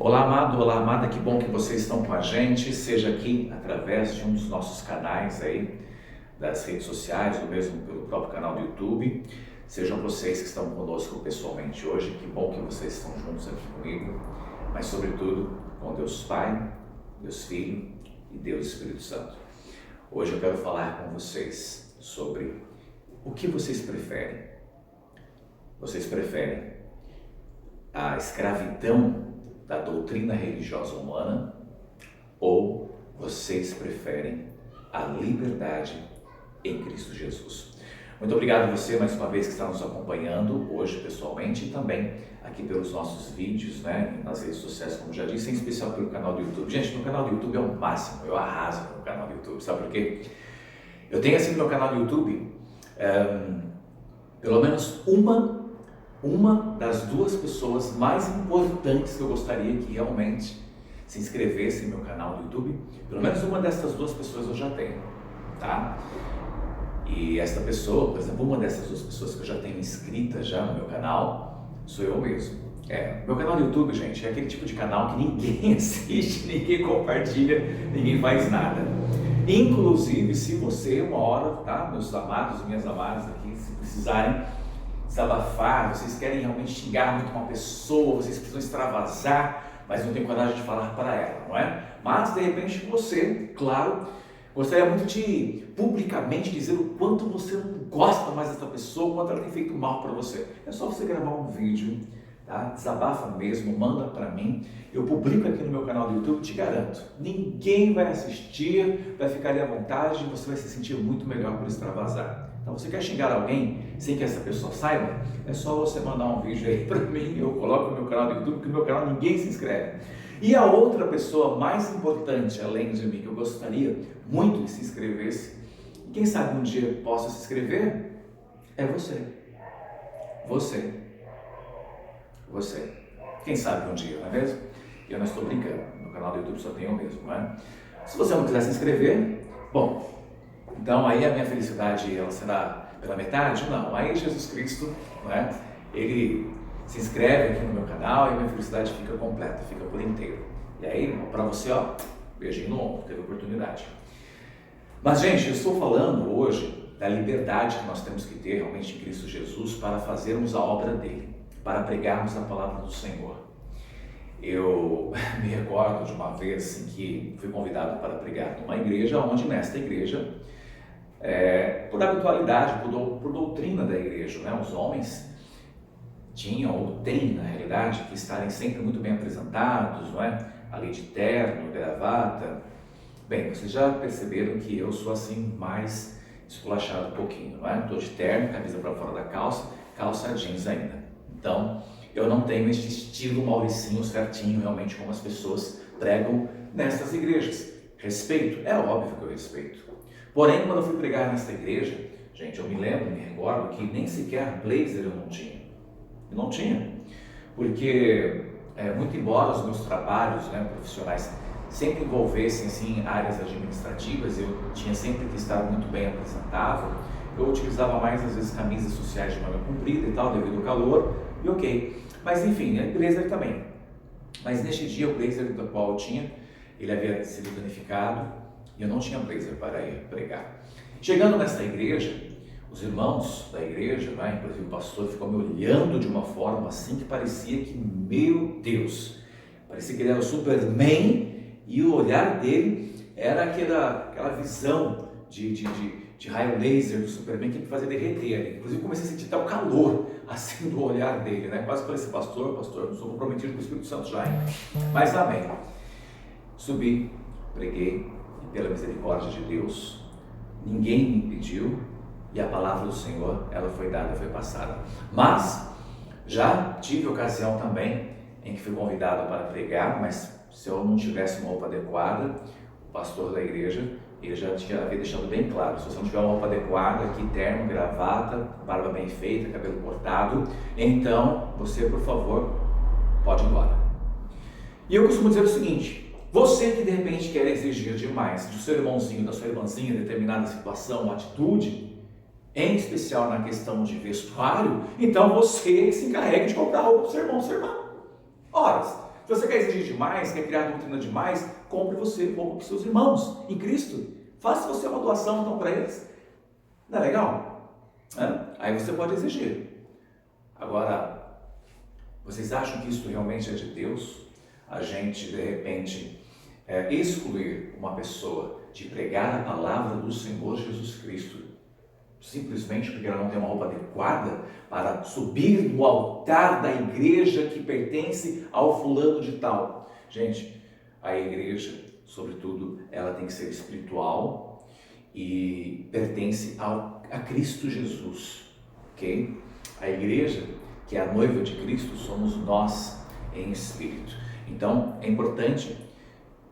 Olá, amado, olá, amada, que bom que vocês estão com a gente, seja aqui através de um dos nossos canais aí, das redes sociais, ou mesmo pelo próprio canal do YouTube. Sejam vocês que estão conosco pessoalmente hoje, que bom que vocês estão juntos aqui comigo, mas sobretudo com Deus Pai, Deus Filho e Deus Espírito Santo. Hoje eu quero falar com vocês sobre o que vocês preferem. Vocês preferem a escravidão da doutrina religiosa humana ou vocês preferem a liberdade em Cristo Jesus? Muito obrigado a você mais uma vez que está nos acompanhando hoje pessoalmente e também aqui pelos nossos vídeos, nas redes sociais, como já disse, em especial pelo canal do YouTube. Gente, meu canal do YouTube é o máximo, eu arraso no canal do YouTube, sabe por quê? Eu tenho assim no meu canal do YouTube pelo menos uma das duas pessoas mais importantes que eu gostaria que realmente se inscrevesse no meu canal do YouTube. Pelo menos uma dessas duas pessoas eu já tenho, tá? E essa pessoa, por exemplo, uma dessas duas pessoas que eu já tenho inscrita já no meu canal, sou eu mesmo. Meu canal do YouTube, gente, é aquele tipo de canal que ninguém assiste, ninguém compartilha, ninguém faz nada. Inclusive, se você uma hora, tá, meus amados e minhas amadas aqui, se precisarem desabafar, vocês querem realmente xingar muito uma pessoa, vocês precisam extravasar, mas não tem coragem de falar para ela, não é? Mas, de repente, você, claro, gostaria muito de publicamente dizer o quanto você não gosta mais dessa pessoa, o quanto ela tem feito mal para você. É só você gravar um vídeo, tá? Desabafa mesmo, manda para mim, eu publico aqui no meu canal do YouTube, te garanto, ninguém vai assistir, vai ficar ali à vontade, você vai se sentir muito melhor por extravasar. Então, você quer xingar alguém sem que essa pessoa saiba? É só você mandar um vídeo aí para mim, eu coloco no meu canal do YouTube, porque no meu canal ninguém se inscreve. E a outra pessoa mais importante, além de mim, que eu gostaria muito que se inscrevesse, e quem sabe um dia possa se inscrever, é você. Você. Você. Quem sabe um dia, não é mesmo? E eu não estou brincando, no canal do YouTube só tem eu mesmo, não é? Se você não quiser se inscrever, bom, então aí a minha felicidade ela será pela metade? Não, aí Jesus Cristo, não é? Ele se inscreve aqui no meu canal e a minha felicidade fica completa, fica por inteiro. E aí, para você, ó, beijinho no ombro, teve oportunidade. Mas, gente, eu estou falando hoje da liberdade que nós temos que ter realmente em Cristo Jesus para fazermos a obra dele, para pregarmos a palavra do Senhor. Eu me recordo de uma vez em que fui convidado para pregar numa igreja, onde nesta igreja, por habitualidade, por doutrina da igreja, os homens tinham ou têm, na realidade, que estarem sempre muito bem apresentados, não é? Ali de terno, gravata. Bem, vocês já perceberam que eu sou assim mais esculachado um pouquinho, não é? Estou de terno, camisa para fora da calça jeans ainda. Então, eu não tenho este estilo Mauricinho certinho, realmente, como as pessoas pregam nessas igrejas. Respeito? É óbvio que eu respeito. Porém, quando eu fui pregar nesta igreja, gente, eu me recordo que nem sequer blazer eu não tinha. Eu não tinha, porque muito embora os meus trabalhos profissionais sempre envolvessem assim, áreas administrativas, eu tinha sempre que estar muito bem apresentável, eu utilizava mais às vezes camisas sociais de manga comprida e tal, devido ao calor, e ok. Mas enfim, blazer também. Mas neste dia o blazer do qual eu tinha, ele havia sido danificado e eu não tinha blazer para ir pregar. Chegando nesta igreja, os irmãos da igreja, inclusive o pastor, ficou me olhando de uma forma assim que parecia que, meu Deus, parecia que ele era o Superman e o olhar dele era aquela visão de raio laser do Superman que me fazia derreter ali. Inclusive comecei a sentir até o calor assim do olhar dele, Quase falei assim, pastor, não sou comprometido com o Espírito Santo já, mas amém. Subi, preguei e pela misericórdia de Deus, ninguém me impediu. E a palavra do Senhor, ela foi dada, foi passada. Mas, já tive ocasião também em que fui convidado para pregar, mas se eu não tivesse uma roupa adequada, o pastor da igreja, ele já havia deixado bem claro, se você não tiver uma roupa adequada, aqui terno, gravata, barba bem feita, cabelo cortado, então você, por favor, pode ir embora. E eu costumo dizer o seguinte, você que de repente quer exigir demais do seu irmãozinho, da sua irmãzinha, determinada situação, atitude, em especial na questão de vestuário, então você se encarregue de comprar roupa para o seu irmão, sua irmã. Ora, Se você quer exigir demais, quer criar doutrina demais, compre você roupa para os seus irmãos em Cristo. Faça você uma doação então para eles. Não é legal? Aí você pode exigir. Agora, vocês acham que isso realmente é de Deus? A gente, de repente, excluir uma pessoa de pregar a palavra do Senhor Jesus Cristo, simplesmente porque ela não tem uma roupa adequada para subir no altar da igreja que pertence ao fulano de tal. Gente, a igreja, sobretudo, ela tem que ser espiritual e pertence a Cristo Jesus, ok? A igreja, que é a noiva de Cristo, somos nós em espírito. Então, é importante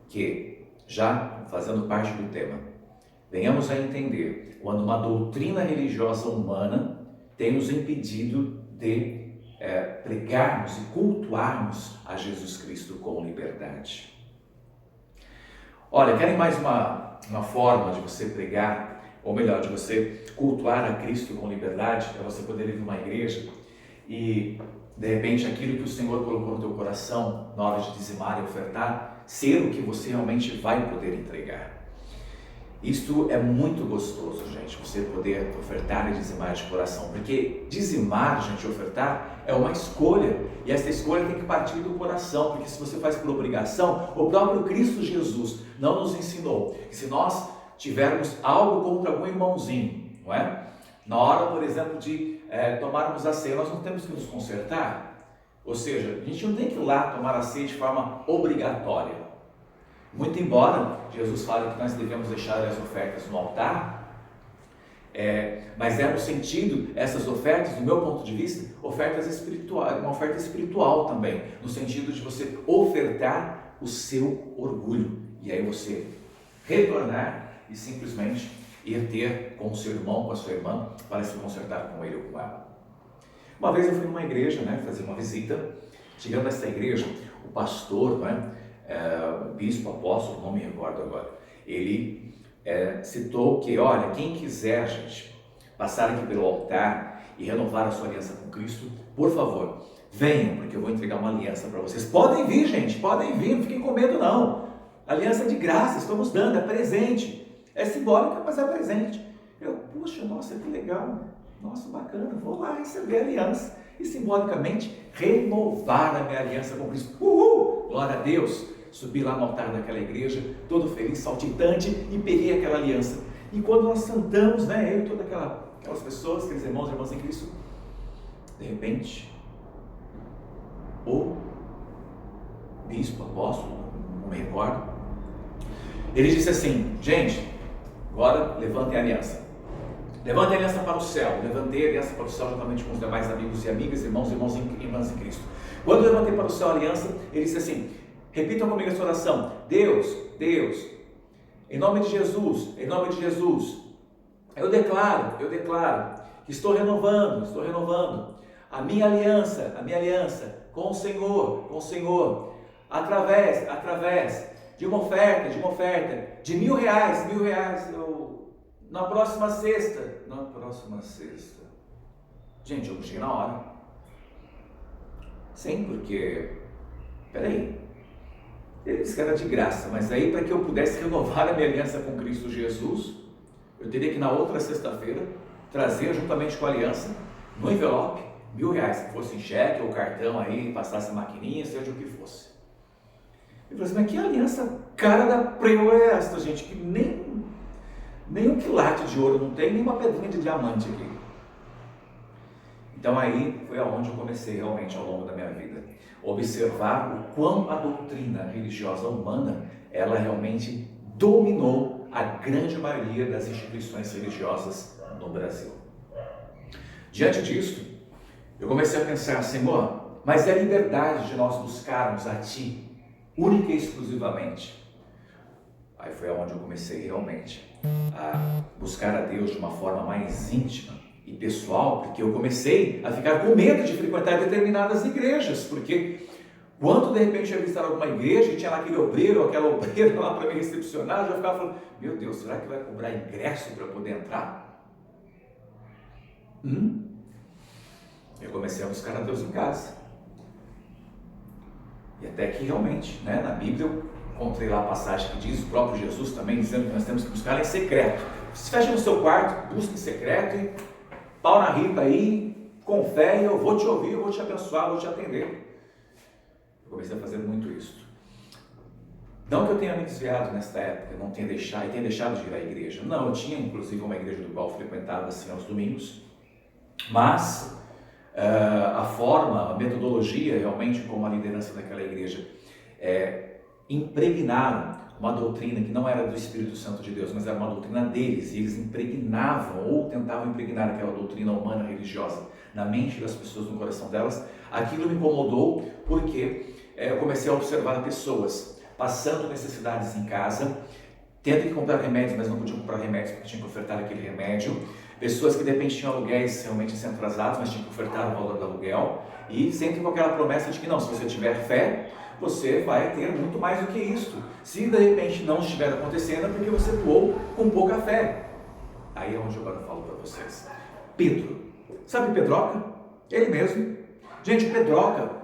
que, já fazendo parte do tema, venhamos a entender quando uma doutrina religiosa humana tem nos impedido de pregarmos e cultuarmos a Jesus Cristo com liberdade. Olha, querem mais uma forma de você pregar, ou melhor, de você cultuar a Cristo com liberdade, para você poder ir numa igreja e, de repente, aquilo que o Senhor colocou no teu coração na hora de dizimar e ofertar, ser o que você realmente vai poder entregar. Isto é muito gostoso, gente, você poder ofertar e dizimar de coração, porque dizimar, gente, ofertar é uma escolha, e essa escolha tem que partir do coração, porque se você faz por obrigação, o próprio Cristo Jesus não nos ensinou que se nós tivermos algo contra algum irmãozinho, não é? Na hora, por exemplo, de tomarmos a ceia, nós não temos que nos consertar, ou seja, a gente não tem que ir lá tomar a ceia de forma obrigatória. Muito embora Jesus fale que nós devemos deixar as ofertas no altar, mas no sentido, essas ofertas, do meu ponto de vista, ofertas espirituais, uma oferta espiritual também, no sentido de você ofertar o seu orgulho, e aí você retornar e simplesmente ir ter com o seu irmão, com a sua irmã, para se consertar com ele ou com ela. Uma vez eu fui numa igreja, fazer uma visita. Chegando nessa igreja, o pastor, bispo, apóstolo, não me recordo agora, ele citou que, olha, quem quiser, gente, passar aqui pelo altar e renovar a sua aliança com Cristo, por favor, venham, porque eu vou entregar uma aliança para vocês. Podem vir, gente, podem vir, não fiquem com medo não. Aliança de graça, estamos dando, é presente. É simbólica, mas é presente. Puxa, nossa, que legal, nossa, bacana, vou lá receber a aliança e simbolicamente renovar a minha aliança com Cristo. Uhul! Glória a Deus! Subi lá no altar daquela igreja, todo feliz, saltitante, e peguei aquela aliança. E quando nós sentamos, eu e todas aquelas pessoas, aqueles irmãos e irmãs em Cristo, de repente, o bispo, apóstolo, não me recordo, ele disse assim: gente, agora levantem a aliança. Levante a aliança para o céu. Levantei a aliança para o céu juntamente com os demais amigos e amigas, irmãos e irmãs em Cristo. Quando eu levantei para o céu a aliança, ele disse assim: repitam comigo essa oração. Deus, em nome de Jesus, eu declaro que estou renovando a minha aliança com o Senhor, através de uma oferta de R$1.000, na próxima sexta. Gente, eu cheguei na hora. Sim, porque, peraí, ele disse que era de graça, mas aí para que eu pudesse renovar a minha aliança com Cristo Jesus, eu teria que na outra sexta-feira trazer juntamente com a aliança, no envelope, R$1.000, se fosse em cheque ou cartão aí, passasse a maquininha, seja o que fosse. Eu falei assim: mas que aliança cara da preu é esta, gente, que nem um quilate de ouro não tem, nem uma pedrinha de diamante aqui. Então aí foi aonde eu comecei realmente ao longo da minha vida, observar o quão a doutrina religiosa humana, ela realmente dominou a grande maioria das instituições religiosas no Brasil. Diante disso, eu comecei a pensar: Senhor, mas é a liberdade de nós buscarmos a Ti, única e exclusivamente. Aí foi aonde eu comecei realmente a buscar a Deus de uma forma mais íntima e pessoal, porque eu comecei a ficar com medo de frequentar determinadas igrejas, porque quando de repente eu ia visitar alguma igreja e tinha lá aquele obreiro ou aquela obreira lá para me recepcionar, eu já ficava falando: meu Deus, será que vai cobrar ingresso para eu poder entrar? Eu comecei a buscar a Deus em casa. E até que realmente, né, na Bíblia eu encontrei lá a passagem que diz, o próprio Jesus também dizendo que nós temos que buscar em secreto. Se fecha no seu quarto, busca em secreto e pau na ripa aí, com fé, eu vou te ouvir, eu vou te abençoar, eu vou te atender. Eu comecei a fazer muito isso. Não que eu tenha me desviado nesta época, não tenha deixado, e tenha deixado de ir à igreja. Não, eu tinha inclusive uma igreja do qual eu frequentava assim aos domingos, mas a forma, a metodologia realmente como a liderança daquela igreja impregnaram uma doutrina que não era do Espírito Santo de Deus, mas era uma doutrina deles, e eles impregnavam ou tentavam impregnar aquela doutrina humana religiosa na mente das pessoas, no coração delas. Aquilo me incomodou porque eu comecei a observar pessoas passando necessidades em casa, tendo que comprar remédios, mas não podiam comprar remédios porque tinham que ofertar aquele remédio. Pessoas que de repente tinham aluguéis realmente sendo atrasados, mas tinham que ofertar o valor do aluguel. E sempre com aquela promessa de que não, se você tiver fé, você vai ter muito mais do que isso. Se de repente não estiver acontecendo, é porque você doou com pouca fé. Aí é onde eu agora falo para vocês. Pedro, sabe Pedroca? Ele mesmo. Gente, Pedroca,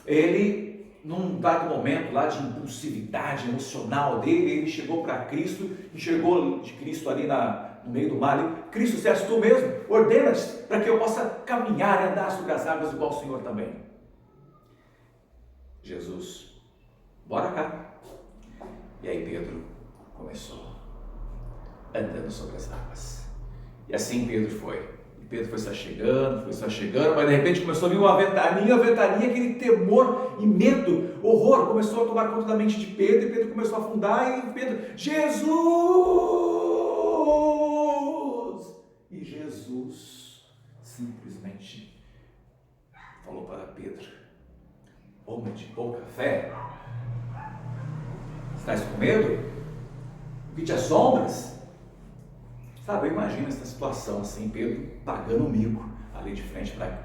ele... num dado momento lá de impulsividade emocional dele, ele chegou para Cristo, enxergou de Cristo ali no meio do mar, ali, Cristo, se és tu mesmo, ordena-te para que eu possa caminhar e andar sobre as águas igual o Senhor também. Jesus, bora cá. E aí Pedro começou andando sobre as águas. E assim Pedro foi. Pedro foi só chegando, mas de repente começou a vir uma ventania, aquele temor e medo, horror, começou a tomar conta da mente de Pedro, e Pedro começou a afundar, e Pedro, Jesus! E Jesus simplesmente falou para Pedro, homem de pouca fé, estás com medo? O que te assombras? Sabe, eu imagino essa situação assim, Pedro pagando o mico ali de frente para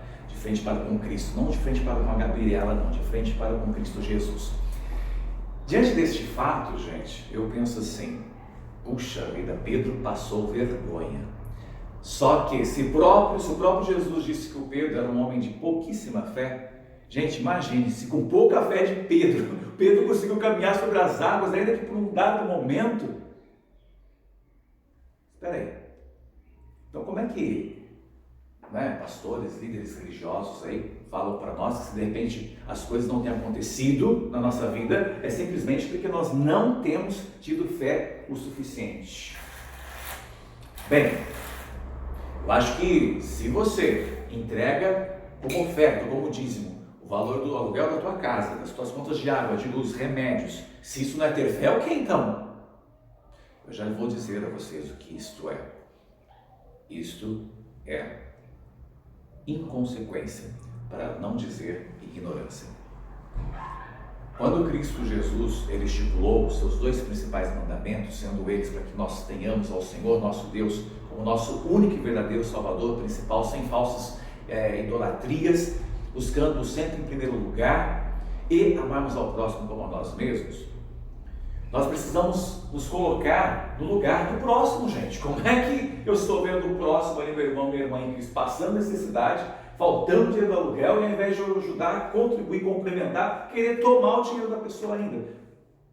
com Cristo, não de frente para com a Gabriela, não, de frente para com Cristo Jesus. Diante deste fato, gente, eu penso assim, puxa vida, Pedro passou vergonha. Só que se o próprio Jesus disse que o Pedro era um homem de pouquíssima fé, gente, imagine, se com pouca fé de Pedro conseguiu caminhar sobre as águas, ainda que por um dado momento. Espera aí, então como é que pastores, líderes religiosos aí falam para nós que se de repente as coisas não têm acontecido na nossa vida, é simplesmente porque nós não temos tido fé o suficiente? Bem, eu acho que se você entrega como oferta, como dízimo, o valor do aluguel da tua casa, das tuas contas de água, de luz, remédios, se isso não é ter fé, o que então? Eu já vou dizer a vocês o que isto é. Isto é inconsequência, para não dizer ignorância. Quando Cristo Jesus, ele estipulou os seus 2 principais mandamentos, sendo eles para que nós tenhamos ao Senhor nosso Deus como nosso único e verdadeiro Salvador principal, sem falsas idolatrias, buscando sempre em primeiro lugar e amarmos ao próximo como a nós mesmos, nós precisamos nos colocar no lugar do próximo, gente. Como é que eu estou vendo o próximo ali, meu irmão, minha irmã em Cristo, passando necessidade, faltando dinheiro do aluguel, e ao invés de eu ajudar, contribuir, complementar, querer tomar o dinheiro da pessoa ainda?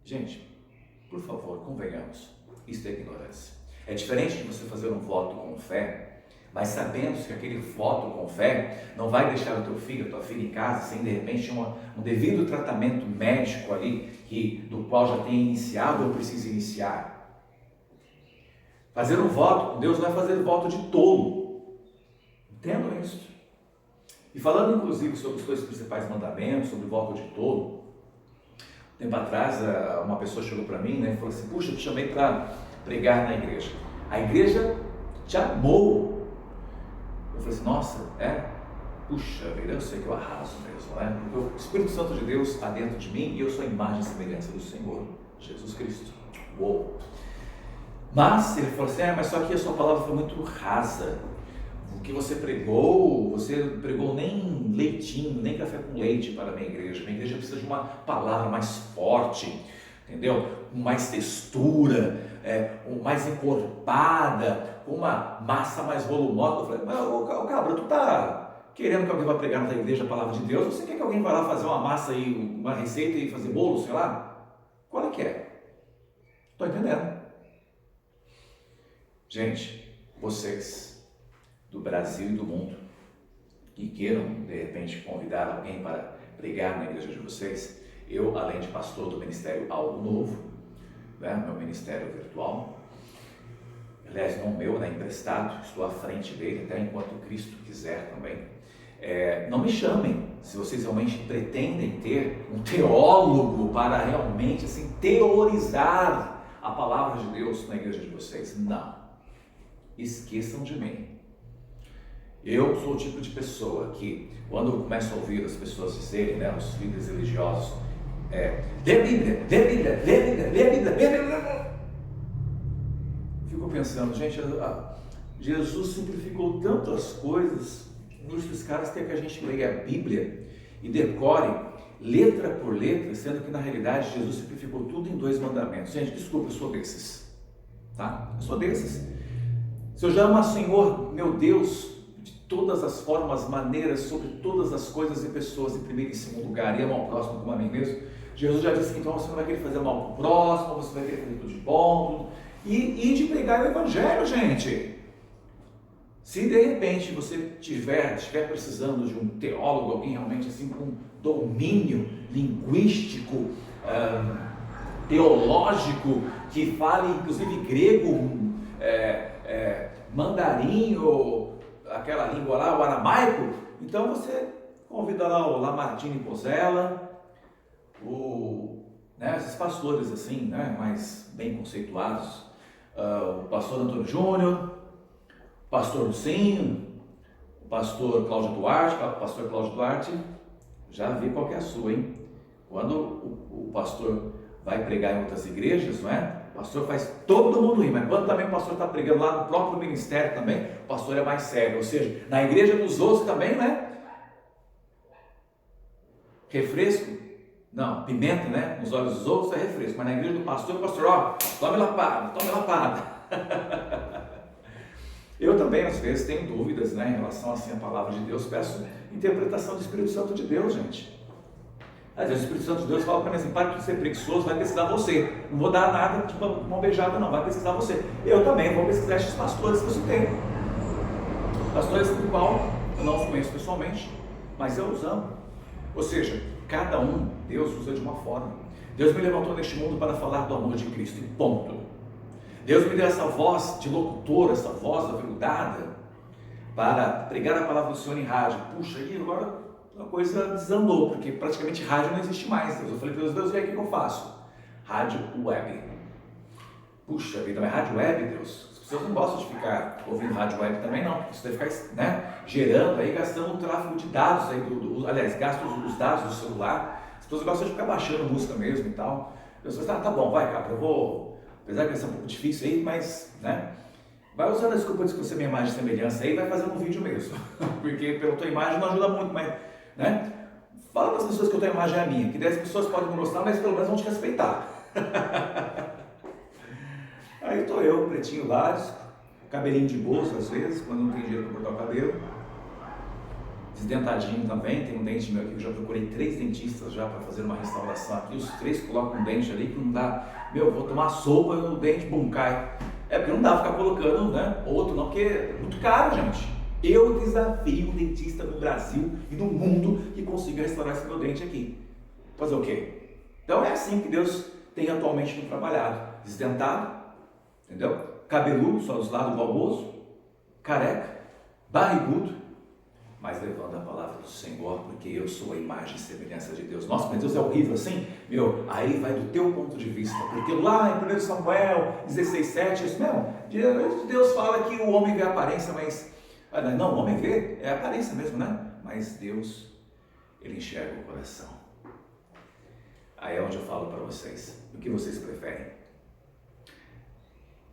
Gente, por favor, convenhamos, isso é ignorância. É diferente de você fazer um voto com fé, mas sabendo que aquele voto com fé não vai deixar o teu filho, a tua filha em casa, sem de repente um devido tratamento médico ali, do qual já tem iniciado ou precisa iniciar. Fazer um voto com Deus não é fazer voto de tolo. Entendam isso. E falando inclusive sobre os 2 principais mandamentos, sobre o voto de tolo, tempo atrás uma pessoa chegou para mim, e falou assim, puxa, eu te chamei para pregar na igreja. A igreja te amou. Eu falei assim, nossa, puxa vida, eu sei que eu arraso mesmo, porque o Espírito Santo de Deus está dentro de mim e eu sou a imagem e semelhança do Senhor, Jesus Cristo. Uou! Mas ele falou assim, mas só que a sua palavra foi muito rasa. O que você pregou nem leitinho, nem café com leite para a minha igreja. Minha igreja precisa de uma palavra mais forte, entendeu? Com mais textura, mais encorpada, com uma massa mais volumosa. Eu falei, mas cabra, querendo que alguém vá pregar na tua igreja a palavra de Deus, ou você quer que alguém vá lá fazer uma massa e uma receita e fazer bolo, sei lá? Qual é que é? Estou entendendo. Gente, vocês do Brasil e do mundo que queiram, de repente, convidar alguém para pregar na igreja de vocês, eu, além de pastor do Ministério Algo Novo, né, meu ministério virtual, aliás, não meu, né, emprestado, estou à frente dele, até enquanto Cristo quiser também. Não me chamem se vocês realmente pretendem ter um teólogo para realmente assim, teorizar a palavra de Deus na igreja de vocês. Não. Esqueçam de mim. Eu sou o tipo de pessoa que, quando eu começo a ouvir as pessoas dizerem, né, os líderes religiosos, lê a Bíblia, lê a Bíblia, lê a Bíblia, lê a Bíblia, lê a Bíblia. Fico pensando, gente, Jesus simplificou tantas coisas, os caras querem que a gente leia a Bíblia e decore letra por letra, sendo que na realidade Jesus simplificou tudo em 2 mandamentos. Gente, desculpa, eu sou desses, tá? Eu sou desses. Se eu já amo o Senhor, meu Deus, de todas as formas, maneiras, sobre todas as coisas e pessoas, em primeiro e segundo lugar, e amo ao próximo como a mim mesmo, Jesus já disse que então você não vai querer fazer mal para o próximo, você vai querer fazer tudo de bom, e de pregar o Evangelho, gente. Se de repente você estiver precisando de um teólogo, alguém realmente assim com domínio linguístico, teológico, que fale inclusive grego, mandarim ou aquela língua lá, o aramaico, então você convida lá o Lamartine Pozzella, esses pastores assim, né, mais bem conceituados, o pastor Antônio Júnior, o pastor Lucinho, o pastor Cláudio Duarte, já vi qual que é a sua, hein? Quando o pastor vai pregar em outras igrejas, não é? O pastor faz todo mundo rir, mas quando também o pastor está pregando lá no próprio ministério também, o pastor é mais sério, ou seja, na igreja dos outros também, né? Refresco? Não, pimenta, né? Nos olhos dos outros é refresco, mas na igreja do pastor, o pastor, tome lapada. Eu também, às vezes, tenho dúvidas, né, em relação assim, à palavra de Deus, peço interpretação do Espírito Santo de Deus, gente. Às vezes o Espírito Santo de Deus fala para mim assim, para de ser preguiçoso, vai pesquisar você. Não vou dar nada, tipo uma beijada não, vai pesquisar você. Eu também vou pesquisar esses pastores que você tem. Pastores do qual eu não os conheço pessoalmente, mas eu os amo. Ou seja, cada um, Deus usa de uma forma. Deus me levantou neste mundo para falar do amor de Cristo, e ponto. Deus me deu essa voz de locutor, essa voz aveludada, para pregar a palavra do Senhor em rádio. Puxa, e agora a coisa desandou, porque praticamente rádio não existe mais. Eu falei para Deus, vê aí o que eu faço. Rádio web. Puxa vida, mas rádio web, Deus? As pessoas não gostam de ficar ouvindo rádio web também não, porque isso deve ficar, né, gerando aí, gastando o tráfego de dados, aí aliás, gastam os dados do celular. As pessoas gostam de ficar baixando música mesmo e tal. Deus fala, tá bom, vai, cara, eu vou... Apesar que vai ser um pouco difícil aí, mas, né, vai usando a desculpa de que você é minha imagem e semelhança aí, vai fazendo um vídeo mesmo, porque pela tua imagem não ajuda muito, mas, né, fala para as pessoas que a tua imagem é a minha, que 10 pessoas podem não gostar, mas pelo menos vão te respeitar. Aí estou eu, pretinho básico, cabelinho de bolsa às vezes, quando não tem dinheiro para cortar o cabelo, desdentadinho também, tem um dente meu aqui, eu já procurei 3 dentistas já para fazer uma restauração aqui, os 3 colocam um dente ali que não dá, vou tomar sopa e o dente cai. Porque não dá ficar colocando, né, outro não, porque é muito caro, gente. Eu desafio um dentista no Brasil e no mundo que consiga restaurar esse meu dente aqui. Fazer o quê? Então é assim que Deus tem atualmente me trabalhado, desdentado, entendeu? Cabeludo, só dos lados do almoço, careca, barrigudo, mas levando a palavra do Senhor, porque eu sou a imagem e semelhança de Deus. Nossa, mas Deus é horrível assim? Aí vai do teu ponto de vista, porque lá em 1 Samuel 16:7, Deus fala que o homem vê a aparência, mas... Não, o homem vê, é a aparência mesmo, né? Mas Deus, Ele enxerga o coração. Aí é onde eu falo para vocês, o que vocês preferem?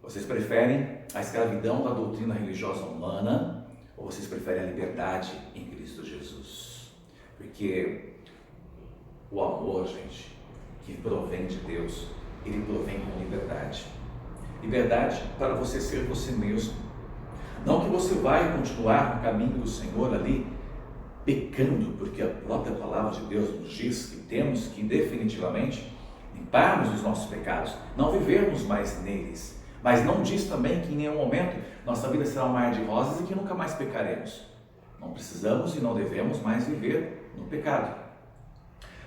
Vocês preferem a escravidão da doutrina religiosa humana, ou vocês preferem a liberdade em Cristo Jesus? Porque o amor, gente, que provém de Deus, ele provém com liberdade. Liberdade para você ser você mesmo. Não que você vai continuar no caminho do Senhor ali, pecando, porque a própria palavra de Deus nos diz que temos que definitivamente limparmos os nossos pecados, não vivermos mais neles. Mas não diz também que em nenhum momento nossa vida será um mar de rosas e que nunca mais pecaremos. Não precisamos e não devemos mais viver no pecado.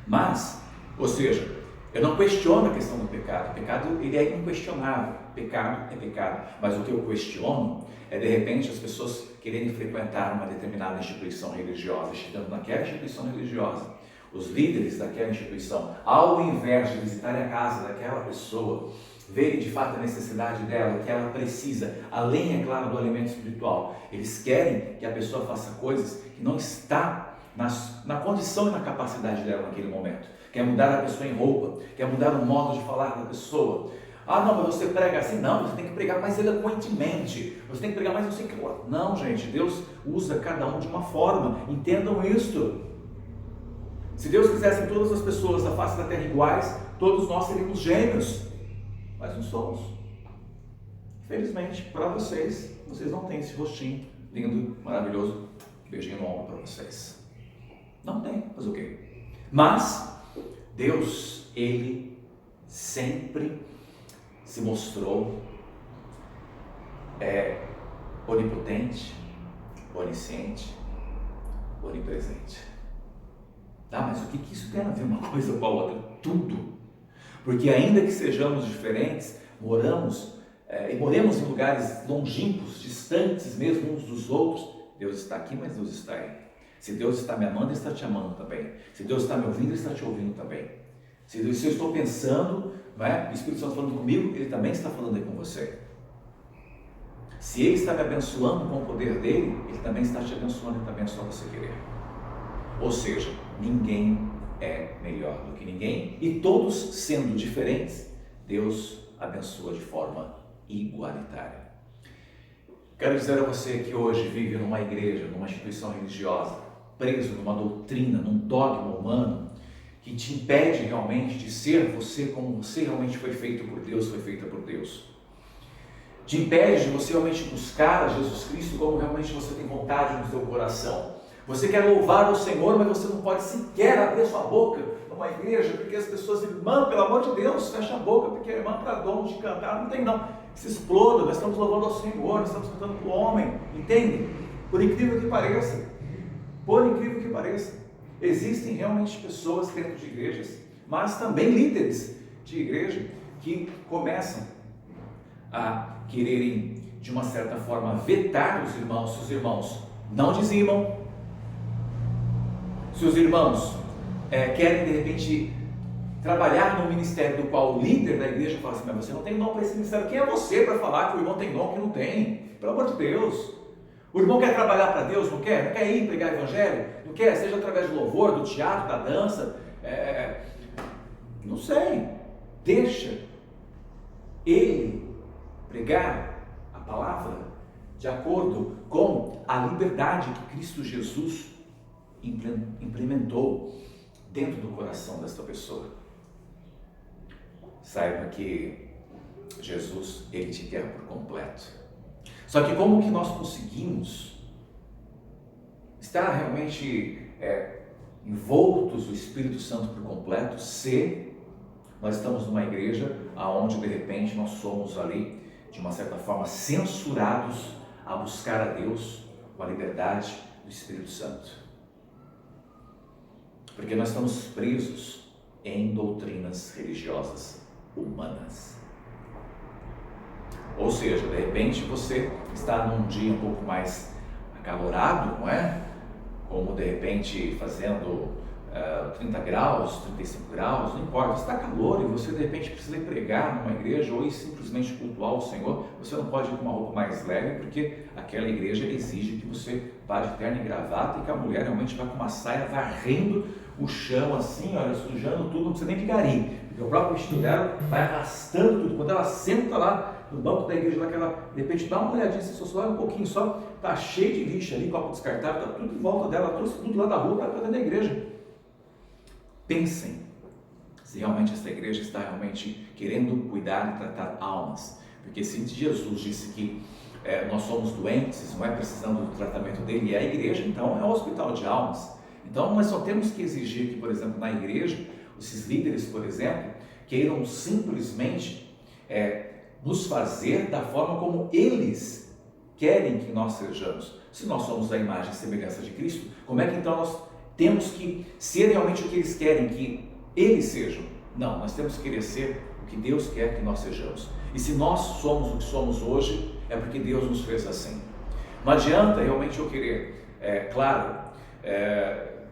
Mas, ou seja, eu não questiono a questão do pecado. O pecado, ele é inquestionável. Pecado é pecado. Mas o que eu questiono é, de repente, as pessoas quererem frequentar uma determinada instituição religiosa, chegando naquela instituição religiosa, os líderes daquela instituição, ao invés de visitarem a casa daquela pessoa, verem de fato a necessidade dela, que ela precisa, além, é claro, do alimento espiritual, eles querem que a pessoa faça coisas que não está na condição e na capacidade dela naquele momento. Quer mudar a pessoa em roupa, quer mudar o modo de falar da pessoa. Ah, não, mas você prega assim? Não, você tem que pregar mais eloquentemente, você tem que pregar mais não sei o que. Não, gente, Deus usa cada um de uma forma, entendam isto. Se Deus quisesse todas as pessoas da face da terra iguais, todos nós seríamos gêmeos, mas não somos. Infelizmente, para vocês não têm esse rostinho lindo, maravilhoso, beijinho no ombro para vocês. Não tem, fazer o quê? Mas Deus, Ele sempre se mostrou onipotente, onisciente, onipresente. Tá, mas o que isso tem a ver uma coisa com a outra? Tudo. Porque ainda que sejamos diferentes, moremos em lugares longínquos, distantes mesmo uns dos outros, Deus está aqui, mas Deus está aí. Se Deus está me amando, Ele está te amando também. Se Deus está me ouvindo, Ele está te ouvindo também. Se eu estou pensando, o Espírito Santo falando comigo, Ele também está falando aí com você. Se Ele está me abençoando com o poder dEle, Ele também está te abençoando e também é só você querer. Ou seja, ninguém é melhor do que ninguém e todos sendo diferentes, Deus abençoa de forma igualitária. Quero dizer a você que hoje vive numa igreja, numa instituição religiosa, preso numa doutrina, num dogma humano, que te impede realmente de ser você como você realmente foi feito por Deus, foi feita por Deus. Te impede de você realmente buscar a Jesus Cristo como realmente você tem vontade no seu coração. Você quer louvar o Senhor, mas você não pode sequer abrir sua boca numa igreja, porque as pessoas dizem, irmão, pelo amor de Deus, fecha a boca, porque a irmã para dom de cantar, não tem não. Se exploda, nós estamos louvando ao Senhor, nós estamos cantando para o homem, entende? Por incrível que pareça, existem realmente pessoas dentro de igrejas, mas também líderes de igreja, que começam a quererem, de uma certa forma, vetar os irmãos, se os irmãos não dizimam, se os irmãos querem, de repente, trabalhar no ministério do qual o líder da igreja fala assim, mas você não tem dom para esse ministério, quem é você para falar que o irmão tem dom que não tem? Pelo amor de Deus! O irmão quer trabalhar para Deus, não quer? Não quer ir pregar evangelho? Não quer? Seja através do louvor, do teatro, da dança, não sei, deixa ele pregar a palavra de acordo com a liberdade que Cristo Jesus implementou dentro do coração desta pessoa. Saiba que Jesus, Ele te quer por completo. Só que como que nós conseguimos estar realmente envoltos do Espírito Santo por completo se nós estamos numa igreja onde de repente nós somos ali, de uma certa forma, censurados a buscar a Deus com a liberdade do Espírito Santo? Porque nós estamos presos em doutrinas religiosas humanas. Ou seja, de repente você está num dia um pouco mais acalorado, não é? Como de repente fazendo 30 graus, 35 graus, não importa, está calor e você de repente precisa ir pregar numa igreja ou ir simplesmente cultuar o Senhor, você não pode ir com uma roupa mais leve porque aquela igreja exige que você vá de terno e gravata e que a mulher realmente vá com uma saia varrendo o chão assim, olha, sujando tudo, não precisa nem de gari, porque o próprio vestido dela vai arrastando tudo. Quando ela senta lá no banco da igreja, lá que ela, de repente, dá uma olhadinha, se só olha um pouquinho só, tá cheio de lixo ali, copo descartável, tá tudo em volta dela, ela trouxe tudo lá da rua para dentro da igreja. Pensem se realmente essa igreja está realmente querendo cuidar e tratar almas, porque se Jesus disse que nós somos doentes, não é, precisando do tratamento dele, e a igreja então é um hospital de almas. Então nós só temos que exigir que, por exemplo, na igreja, esses líderes, por exemplo, queiram simplesmente nos fazer da forma como eles querem que nós sejamos. Se nós somos a imagem e semelhança de Cristo, como é que então nós temos que ser realmente o que eles querem que eles sejam? Não, nós temos que querer ser o que Deus quer que nós sejamos. E se nós somos o que somos hoje, é porque Deus nos fez assim. Não adianta realmente eu querer,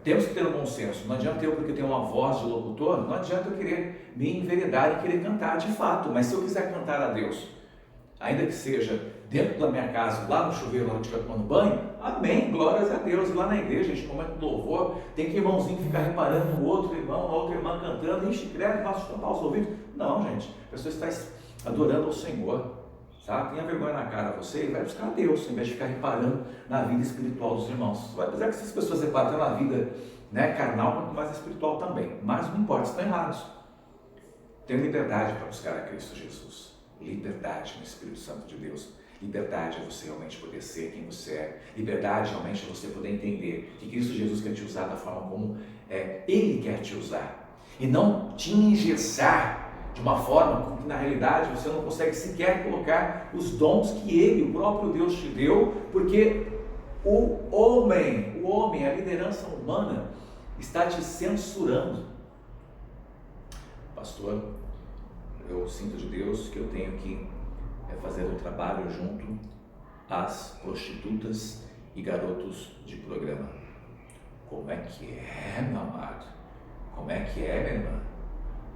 temos que ter um bom senso. Não adianta eu, porque eu tenho uma voz de locutor, não adianta eu querer me enveredar e querer cantar de fato. Mas se eu quiser cantar a Deus, ainda que seja dentro da minha casa, lá no chuveiro, lá onde estiver tomando banho, amém, glórias a Deus. E lá na igreja, a gente, no momento do louvor, tem que irmãozinho ficar reparando no outro irmão, na outra irmã cantando, enche credo, faço tampar os ouvidos. Não, gente, a pessoa está adorando ao Senhor, sabe? Tenha vergonha na cara você e vai buscar a Deus, em vez de ficar reparando na vida espiritual dos irmãos. Apesar que essas pessoas reparam na vida, né, carnal, quanto mais espiritual também, mas não importa, estão errados. Tenha liberdade para buscar a Cristo Jesus, liberdade no Espírito Santo de Deus. Liberdade é você realmente poder ser quem você é. Liberdade realmente é você poder entender que Cristo Jesus quer te usar da forma como Ele quer te usar. E não te engessar de uma forma que na realidade você não consegue sequer colocar os dons que Ele, o próprio Deus, te deu, porque o homem, a liderança humana está te censurando. Pastor, eu sinto de Deus que eu tenho que fazer um trabalho junto às prostitutas e garotos de programa. Como é que é, meu amado? Como é que é, minha irmã?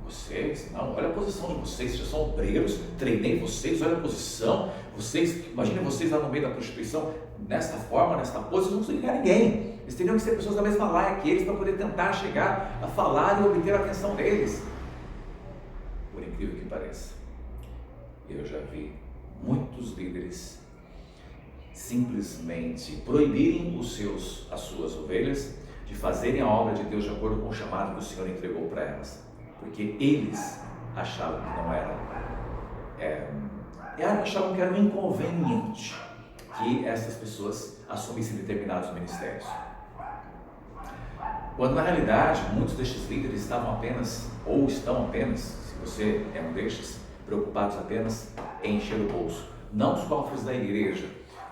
Vocês, não, olha a posição de vocês, já são obreiros, treinei vocês, olha a posição, vocês, imaginem vocês lá no meio da prostituição, nessa forma, nessa posição, não conseguem ganhar ninguém. Eles teriam que ser pessoas da mesma laia que eles para poder tentar chegar a falar e obter a atenção deles. Por incrível que pareça, eu já vi muitos líderes simplesmente proibirem as suas ovelhas de fazerem a obra de Deus de acordo com o chamado que o Senhor entregou para elas, porque eles achavam que não era, achavam que era um inconveniente que essas pessoas assumissem determinados ministérios. Quando na realidade muitos destes líderes estavam apenas, ou estão apenas, se você é um destes, preocupados apenas em encher o bolso, não os cofres da igreja,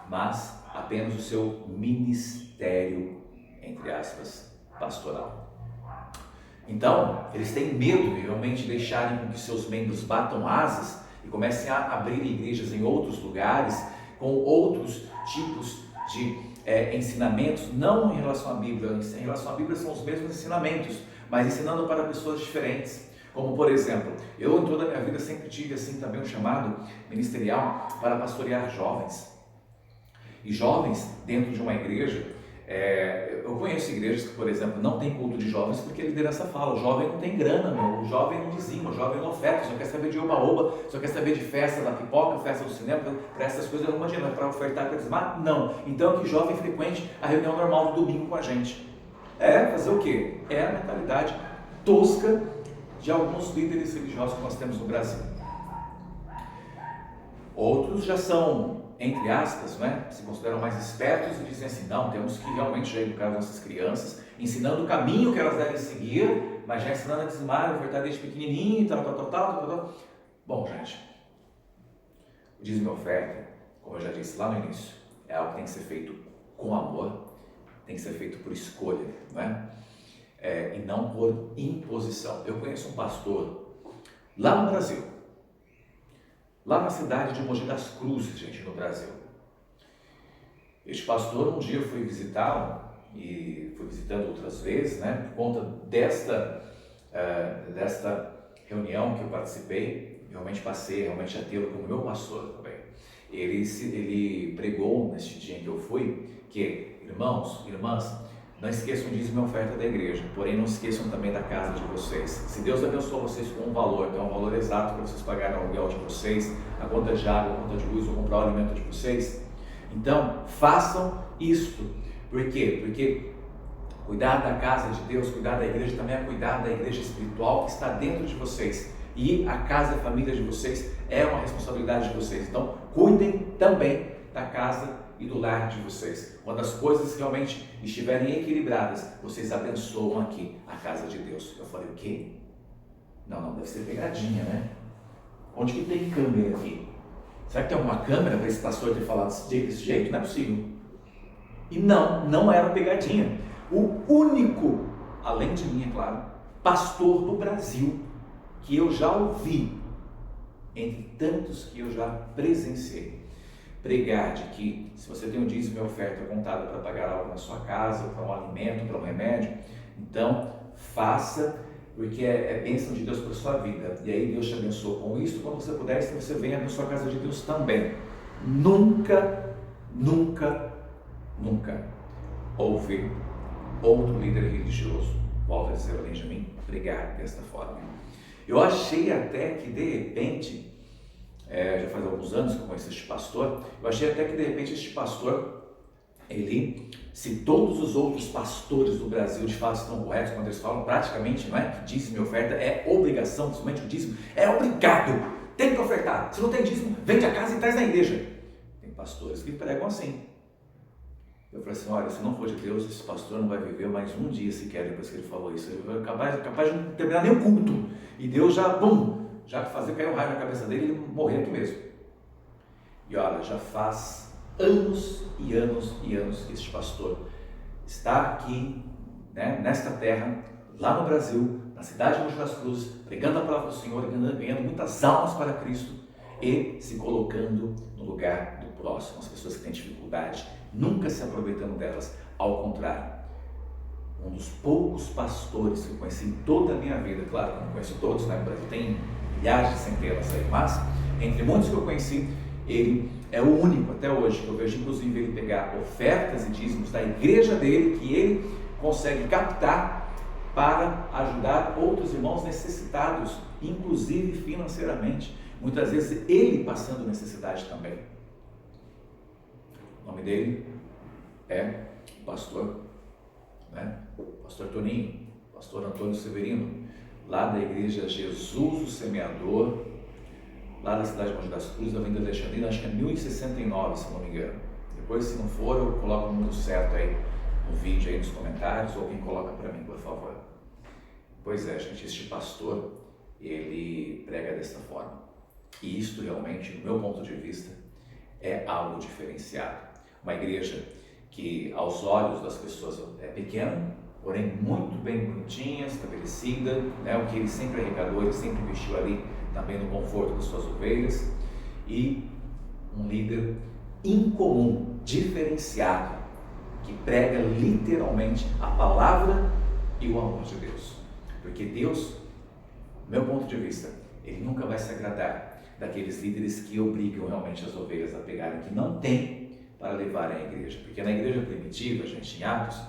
mas apenas o seu ministério, entre aspas, pastoral. Então, eles têm medo de realmente deixarem com que seus membros batam asas e comecem a abrir igrejas em outros lugares, com outros tipos de ensinamentos, não em relação à Bíblia. Em relação à Bíblia são os mesmos ensinamentos, mas ensinando para pessoas diferentes. Como, por exemplo, eu em toda a minha vida sempre tive assim também um chamado ministerial para pastorear jovens. E jovens dentro de uma igreja, eu conheço igrejas que, por exemplo, não tem culto de jovens porque a liderança fala, o jovem não tem grana, o jovem não dizima, o jovem não oferta, só quer saber de oba-oba, só quer saber de festa da pipoca, festa do cinema, para essas coisas eu não imagino, mas para ofertar, para dizimar, não. Então que jovem frequente a reunião normal do domingo com a gente. Fazer o quê? É a mentalidade tosca de alguns líderes religiosos que nós temos no Brasil. Outros já são, entre aspas, se consideram mais espertos e dizem assim, não, temos que realmente já educar nossas crianças, ensinando o caminho que elas devem seguir, mas já ensinando a dizimar, a ofertar desde pequenininho e tal. Bom, gente, o dízimo e oferta, como eu já disse lá no início, é algo que tem que ser feito com amor, tem que ser feito por escolha, e não por imposição. Eu conheço um pastor lá no Brasil, lá na cidade de Mogi das Cruzes, gente, no Brasil. Este pastor, um dia eu fui visitá-lo, e fui visitando outras vezes, por conta desta reunião que eu participei, realmente passei a tê-lo como meu pastor também. Ele pregou neste dia em que eu fui, que irmãos, irmãs, não esqueçam o dízimo e oferta da igreja, porém não esqueçam também da casa de vocês. Se Deus abençoou vocês com um valor, então um valor exato para vocês pagarem o aluguel de vocês, a conta de água, a conta de luz, ou comprar o alimento de vocês, então façam isto. Por quê? Porque cuidar da casa de Deus, cuidar da igreja também é cuidar da igreja espiritual que está dentro de vocês. E a casa e a família de vocês é uma responsabilidade de vocês. Então cuidem também da casa e do lar de vocês. Quando as coisas realmente estiverem equilibradas, vocês abençoam aqui a casa de Deus. Eu falei, o quê? Não, deve ser pegadinha, né? Onde que tem câmera aqui? Será que tem alguma câmera para esse pastor ter falado desse jeito? Não é possível. E não era pegadinha. O único, além de mim, é claro, pastor do Brasil que eu já ouvi, entre tantos que eu já presenciei, pregar de que se você tem um dízimo e oferta contada para pagar algo na sua casa, para um alimento, para um remédio, então faça, porque é bênção de Deus para a sua vida. E aí Deus te abençoa com isso. Quando você puder, se você venha na sua casa de Deus também. Nunca houve outro líder religioso, volta a dizer além de mim, pregar desta forma. Eu achei até que de repente, já faz alguns anos que eu conheço este pastor, eu achei até que de repente este pastor, ele, se todos os outros pastores do Brasil de fato estão corretos quando eles falam praticamente, não é? Que dízimo e oferta é obrigação, principalmente o dízimo, é obrigado, tem que ofertar. Se não tem dízimo, vende a casa e traz na igreja. Tem pastores que pregam assim. Eu falei assim, olha, se não for de Deus, esse pastor não vai viver mais um dia sequer depois que ele falou isso. Ele foi capaz de não terminar nem o culto. E Deus já fazer cair um raio na cabeça dele e ele morrer aqui mesmo. E olha, já faz anos e anos que este pastor está aqui, né, nesta terra, lá no Brasil, na cidade de Mogi das Cruzes, pregando a palavra do Senhor, ganhando muitas almas para Cristo e se colocando no lugar do próximo, as pessoas que têm dificuldade, nunca se aproveitando delas. Ao contrário, um dos poucos pastores que eu conheci em toda a minha vida, claro que eu não conheço todos, né? O Brasil tem milhares de centenas aí, mas entre muitos que eu conheci, ele é o único até hoje que eu vejo, inclusive, ele pegar ofertas e dízimos da igreja dele, que ele consegue captar para ajudar outros irmãos necessitados, inclusive financeiramente, muitas vezes ele passando necessidade também. O nome dele é o pastor, né? Pastor Toninho, pastor Antônio Severino, lá da igreja Jesus o Semeador, lá da cidade de Mogi das Cruzes, da Avenida Alexandrina, acho que é 1069, se não me engano. Depois, se não for, eu coloco o número certo aí no vídeo, aí nos comentários, ou alguém coloca para mim, por favor. Pois é, gente, este pastor, ele prega desta forma. E isto realmente, do meu ponto de vista, é algo diferenciado. Uma igreja que aos olhos das pessoas é pequena, porém muito bem bonitinha, estabelecida, né? O que ele sempre arrecadou, ele sempre investiu ali também no conforto das suas ovelhas, e um líder incomum, diferenciado, que prega literalmente a palavra e o amor de Deus. Porque Deus, do meu ponto de vista, ele nunca vai se agradar daqueles líderes que obrigam realmente as ovelhas a pegarem, que não tem para levarem à igreja. Porque na igreja primitiva, gente, em Atos,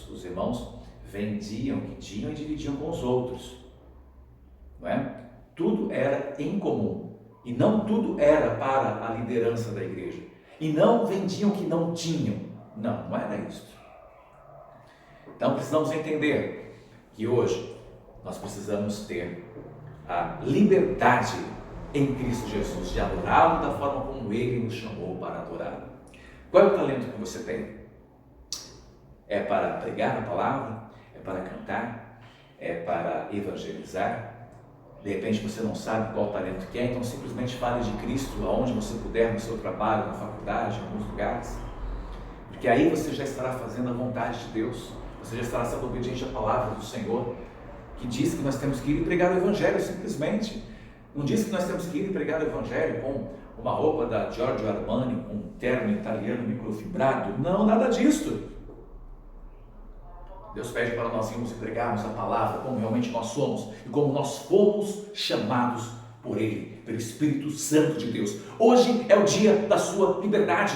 os irmãos vendiam o que tinham e dividiam com os outros, não é? Tudo era em comum, e não tudo era para a liderança da igreja, e não vendiam o que não tinham, não era isso. Então precisamos entender que hoje nós precisamos ter a liberdade em Cristo Jesus de adorá-lo da forma como Ele nos chamou para adorá-lo. Qual é o talento que você tem? É para pregar a palavra? É para cantar? É para evangelizar? De repente você não sabe qual talento que é, então simplesmente fale de Cristo aonde você puder, no seu trabalho, na faculdade, em alguns lugares. Porque aí você já estará fazendo a vontade de Deus, você já estará sendo obediente à palavra do Senhor, que diz que nós temos que ir e pregar o Evangelho simplesmente. Não diz que nós temos que ir e pregar o Evangelho com uma roupa da Giorgio Armani, com um terno italiano microfibrado. Não, nada disso. Deus pede para nós irmos e pregarmos a palavra como realmente nós somos e como nós fomos chamados por Ele, pelo Espírito Santo de Deus. Hoje é o dia da sua liberdade.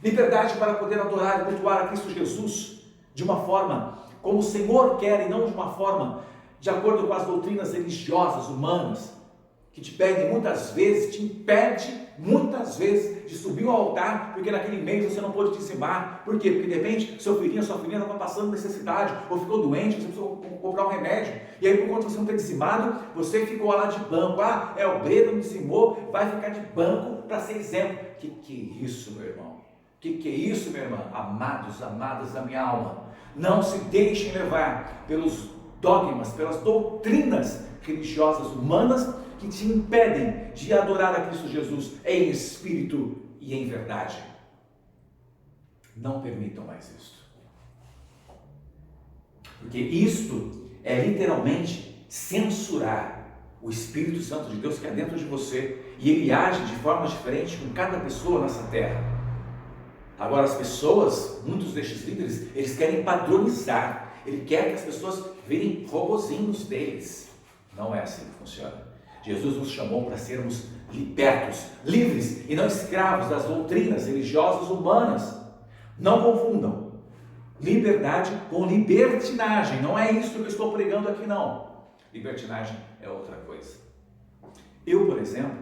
Liberdade para poder adorar e cultuar a Cristo Jesus de uma forma como o Senhor quer e não de uma forma de acordo com as doutrinas religiosas humanas. que te pedem muitas vezes, te impede muitas vezes de subir ao altar, porque naquele mês você não pôde dizimar. Por quê? Porque de repente sua filhinha estava passando necessidade, ou ficou doente, você precisou comprar um remédio, e aí por conta de você não ter dizimado, você ficou lá de banco. É o Breno não dizimou, vai ficar de banco para ser exemplo. Que é isso, meu irmão? Que é isso, minha irmã? Amados, amadas da minha alma, não se deixem levar pelos dogmas, pelas doutrinas religiosas humanas que te impedem de adorar a Cristo Jesus em espírito e em verdade. Não permitam mais isso. Porque isto é literalmente censurar o Espírito Santo de Deus que é dentro de você, e ele age de forma diferente com cada pessoa nessa terra. Agora as pessoas, muitos destes líderes, eles querem padronizar, ele quer que as pessoas virem robozinhos deles. Não é assim que funciona. Jesus nos chamou para sermos libertos, livres e não escravos das doutrinas religiosas humanas. Não confundam liberdade com libertinagem. Não é isso que eu estou pregando aqui, não. Libertinagem é outra coisa. Eu, por exemplo,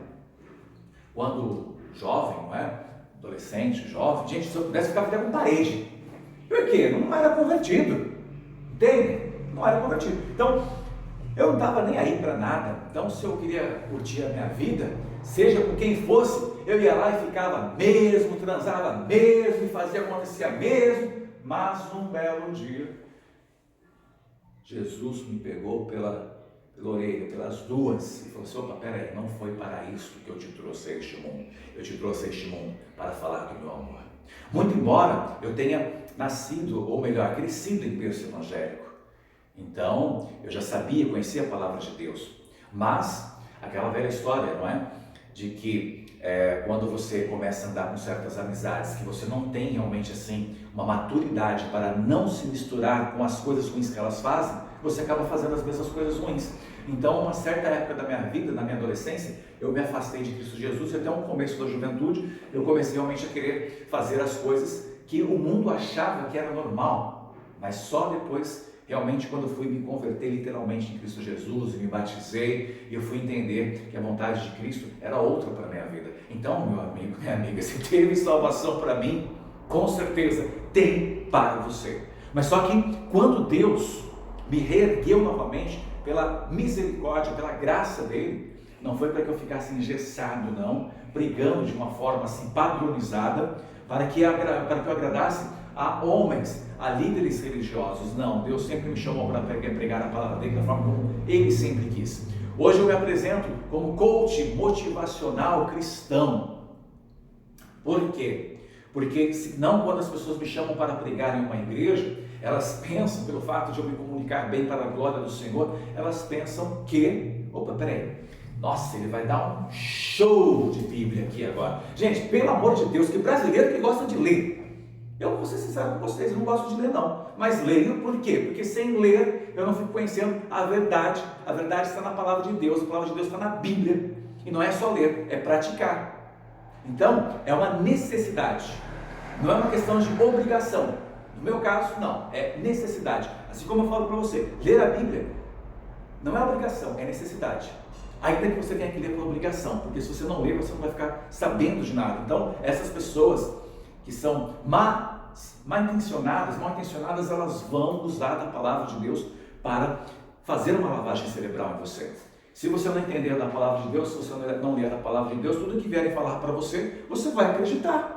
quando jovem, não é? Adolescente, jovem, gente, se eu pudesse ficar até com parede. Por quê? Não era convertido. Entende? Não era convertido. Então, eu não estava nem aí para nada. Então, se eu queria curtir a minha vida, seja com quem fosse, eu ia lá e ficava mesmo, transava mesmo, e fazia acontecer mesmo. Mas num belo dia, Jesus me pegou pela orelha, pelas duas, e falou assim: opa, peraí, não foi para isso que eu te trouxe a este mundo. Eu te trouxe a este mundo para falar do meu amor. Muito embora eu tenha nascido, ou melhor, crescido em berço evangélico, então eu já sabia, conhecia a palavra de Deus, mas aquela velha história, não é? De que quando você começa a andar com certas amizades, que você não tem realmente assim uma maturidade para não se misturar com as coisas ruins que elas fazem, você acaba fazendo as mesmas coisas ruins. Então, uma certa época da minha vida, na minha adolescência, eu me afastei de Cristo Jesus, e até um começo da juventude, eu comecei realmente a querer fazer as coisas que o mundo achava que era normal, mas só depois, realmente, quando eu fui me converter literalmente em Cristo Jesus, e me batizei, e eu fui entender que a vontade de Cristo era outra para a minha vida. Então, meu amigo, minha amiga, se teve salvação para mim, com certeza tem para você. Mas só que quando Deus me reergueu novamente, pela misericórdia, pela graça dele, não foi para que eu ficasse engessado, não, brigando de uma forma assim padronizada, para que eu agradasse a homens, a líderes religiosos. Não, Deus sempre me chamou para pregar a palavra dele da forma como ele sempre quis. Hoje eu me apresento como coach motivacional cristão. Por quê? Porque senão, quando as pessoas me chamam para pregar em uma igreja, elas pensam, pelo fato de eu me comunicar bem para a glória do Senhor, elas pensam que, nossa, ele vai dar um show de Bíblia aqui agora. Gente, pelo amor de Deus, que brasileiro que gosta de ler. Eu vou ser sincero com vocês, eu não gosto de ler não, mas leio por quê? Porque sem ler eu não fico conhecendo a verdade está na palavra de Deus, a palavra de Deus está na Bíblia, e não é só ler, é praticar. Então, é uma necessidade, não é uma questão de obrigação. No meu caso, não, é necessidade. Assim como eu falo para você, ler a Bíblia não é obrigação, é necessidade. Ainda que você tenha que ler por obrigação, porque se você não ler, você não vai ficar sabendo de nada. Então, essas pessoas que são mal intencionadas, elas vão usar da palavra de Deus para fazer uma lavagem cerebral em você. Se você não entender da palavra de Deus, se você não ler da palavra de Deus, tudo que vierem falar para você, você vai acreditar.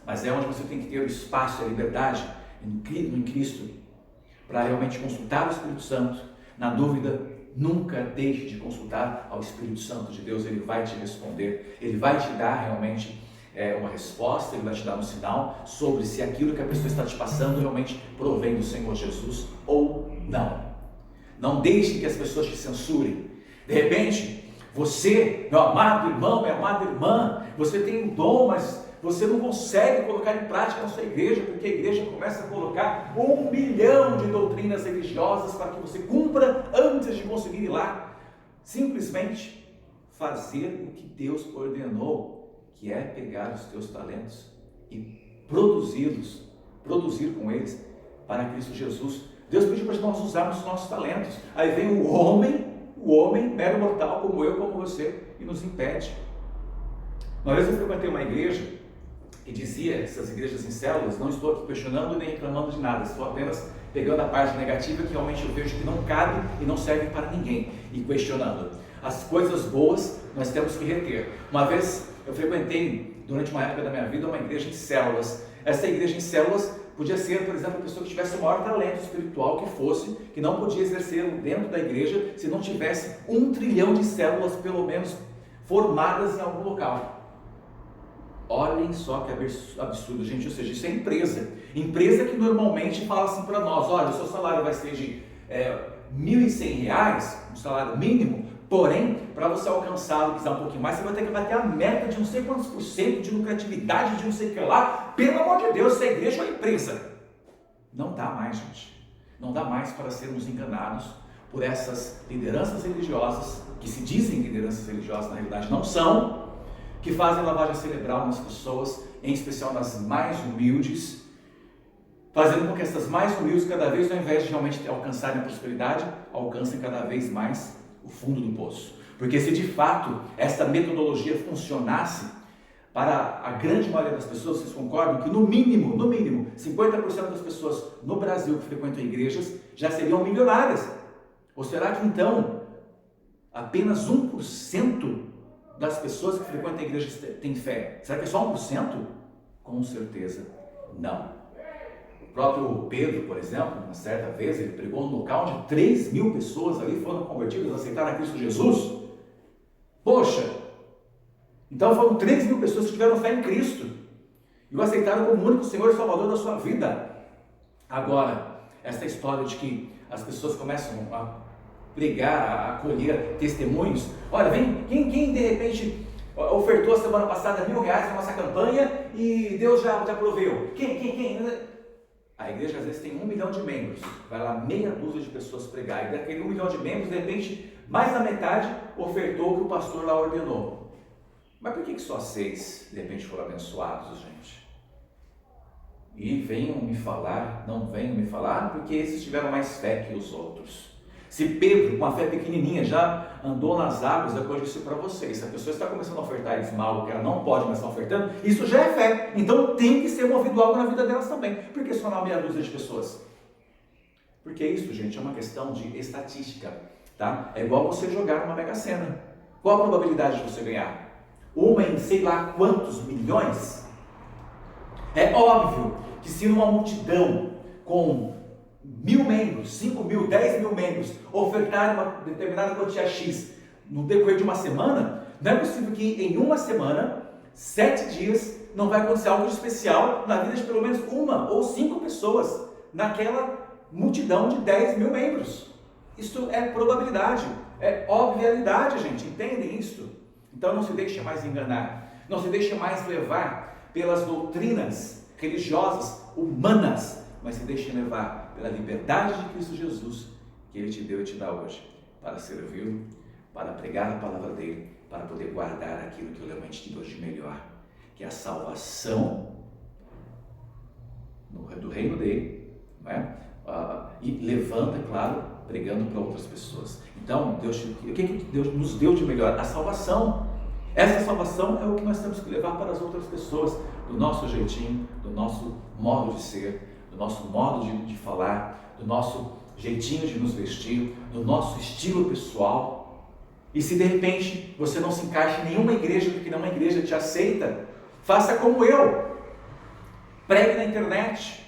Mas é onde você tem que ter o espaço e a liberdade em Cristo para realmente consultar o Espírito Santo. Na dúvida, nunca deixe de consultar ao Espírito Santo de Deus. Ele vai te responder, ele vai te dar realmente uma resposta, ele vai te dar um sinal sobre se aquilo que a pessoa está te passando realmente provém do Senhor Jesus ou não. Não deixe que as pessoas te censurem. De repente, você, meu amado irmão, minha amada irmã, você tem um dom, mas você não consegue colocar em prática na sua igreja, porque a igreja começa a colocar 1 milhão de doutrinas religiosas para que você cumpra antes de conseguir ir lá. Simplesmente fazer o que Deus ordenou, que é pegar os teus talentos e produzir com eles para Cristo Jesus. Deus pediu para nós usarmos os nossos talentos. Aí vem o o homem, mero mortal, como eu, como você, e nos impede. Uma vez eu frequentei uma igreja que dizia, essas igrejas em células, não estou aqui questionando nem reclamando de nada, estou apenas pegando a parte negativa que realmente eu vejo que não cabe e não serve para ninguém, e questionando. As coisas boas nós temos que reter. Uma vez eu frequentei, durante uma época da minha vida, uma igreja em células. Essa igreja em células podia ser, por exemplo, a pessoa que tivesse o maior talento espiritual que fosse, que não podia exercer dentro da igreja se não tivesse 1 trilhão de células, pelo menos, formadas em algum local. Olhem só que absurdo, gente. Ou seja, isso é empresa. Empresa que normalmente fala assim para nós: olha, o seu salário vai ser de R$1.100, um salário mínimo, porém, para você alcançá-lo, quiser um pouquinho mais, você vai ter que bater a meta de não sei quantos por cento de lucratividade, de não sei o que lá. Pelo amor de Deus, se a igreja é uma empresa. Não dá mais, gente. Não dá mais para sermos enganados por essas lideranças religiosas, que se dizem lideranças religiosas, na realidade não são, que fazem lavagem cerebral nas pessoas, em especial nas mais humildes, fazendo com que essas mais humildes, cada vez, ao invés de realmente alcançarem a prosperidade, alcancem cada vez mais o fundo do poço. Porque se de fato essa metodologia funcionasse para a grande maioria das pessoas, vocês concordam que no mínimo, 50% das pessoas no Brasil que frequentam igrejas já seriam milionárias? Ou será que então apenas 1% das pessoas que frequentam a igreja têm fé? Será que é só 1%? Com certeza não. O próprio Pedro, por exemplo, uma certa vez, ele pregou num local onde 3.000 pessoas ali foram convertidas, aceitaram a Cristo Jesus. Poxa! Então foram 3.000 pessoas que tiveram fé em Cristo e o aceitaram como o único Senhor e Salvador da sua vida. Agora, essa história de que as pessoas começam a pregar, a acolher testemunhos. Olha, quem de repente ofertou a semana passada R$1.000 na nossa campanha e Deus já proveu? Quem? A igreja às vezes tem 1 milhão de membros, vai lá meia dúzia de pessoas pregar, e daquele 1 milhão de membros, de repente, mais da metade ofertou o que o pastor lá ordenou. Mas por que só 6 de repente foram abençoados, gente? E não venham me falar, porque esses tiveram mais fé que os outros. Se Pedro, com a fé pequenininha, já andou nas águas, é o que eu disse para vocês, se a pessoa está começando a ofertar esmola, que ela não pode mais estar ofertando, isso já é fé. Então tem que ser movido algo na vida delas também. Por que só na meia dúzia de pessoas? Porque isso, gente, é uma questão de estatística, tá? É igual você jogar uma Mega Sena. Qual a probabilidade de você ganhar? Uma em sei lá quantos milhões? É óbvio que se numa multidão com 1.000 membros, 5.000, 10.000 membros ofertarem uma determinada quantia X no decorrer de uma semana, não é possível que em uma semana, 7 dias, não vai acontecer algo especial na vida de pelo menos 1 ou 5 pessoas naquela multidão de 10.000 membros. Isso é probabilidade, é obviedade, gente, entendem isso? Então não se deixe mais enganar, não se deixe mais levar pelas doutrinas religiosas, humanas, mas se deixe levar pela liberdade de Cristo Jesus, que Ele te deu e te dá hoje, para servi-lo, para pregar a palavra dEle, para poder guardar aquilo que Ele realmente te deu de melhor, que é a salvação do reino dEle, não é? E levanta, claro, pregando para outras pessoas. Então, o que Deus nos deu de melhor? A salvação. Essa salvação é o que nós temos que levar para as outras pessoas, do nosso jeitinho, do nosso modo de ser, do nosso modo de falar, do nosso jeitinho de nos vestir, do nosso estilo pessoal. E se de repente você não se encaixa em nenhuma igreja, porque nenhuma igreja te aceita, faça como eu, pregue na internet.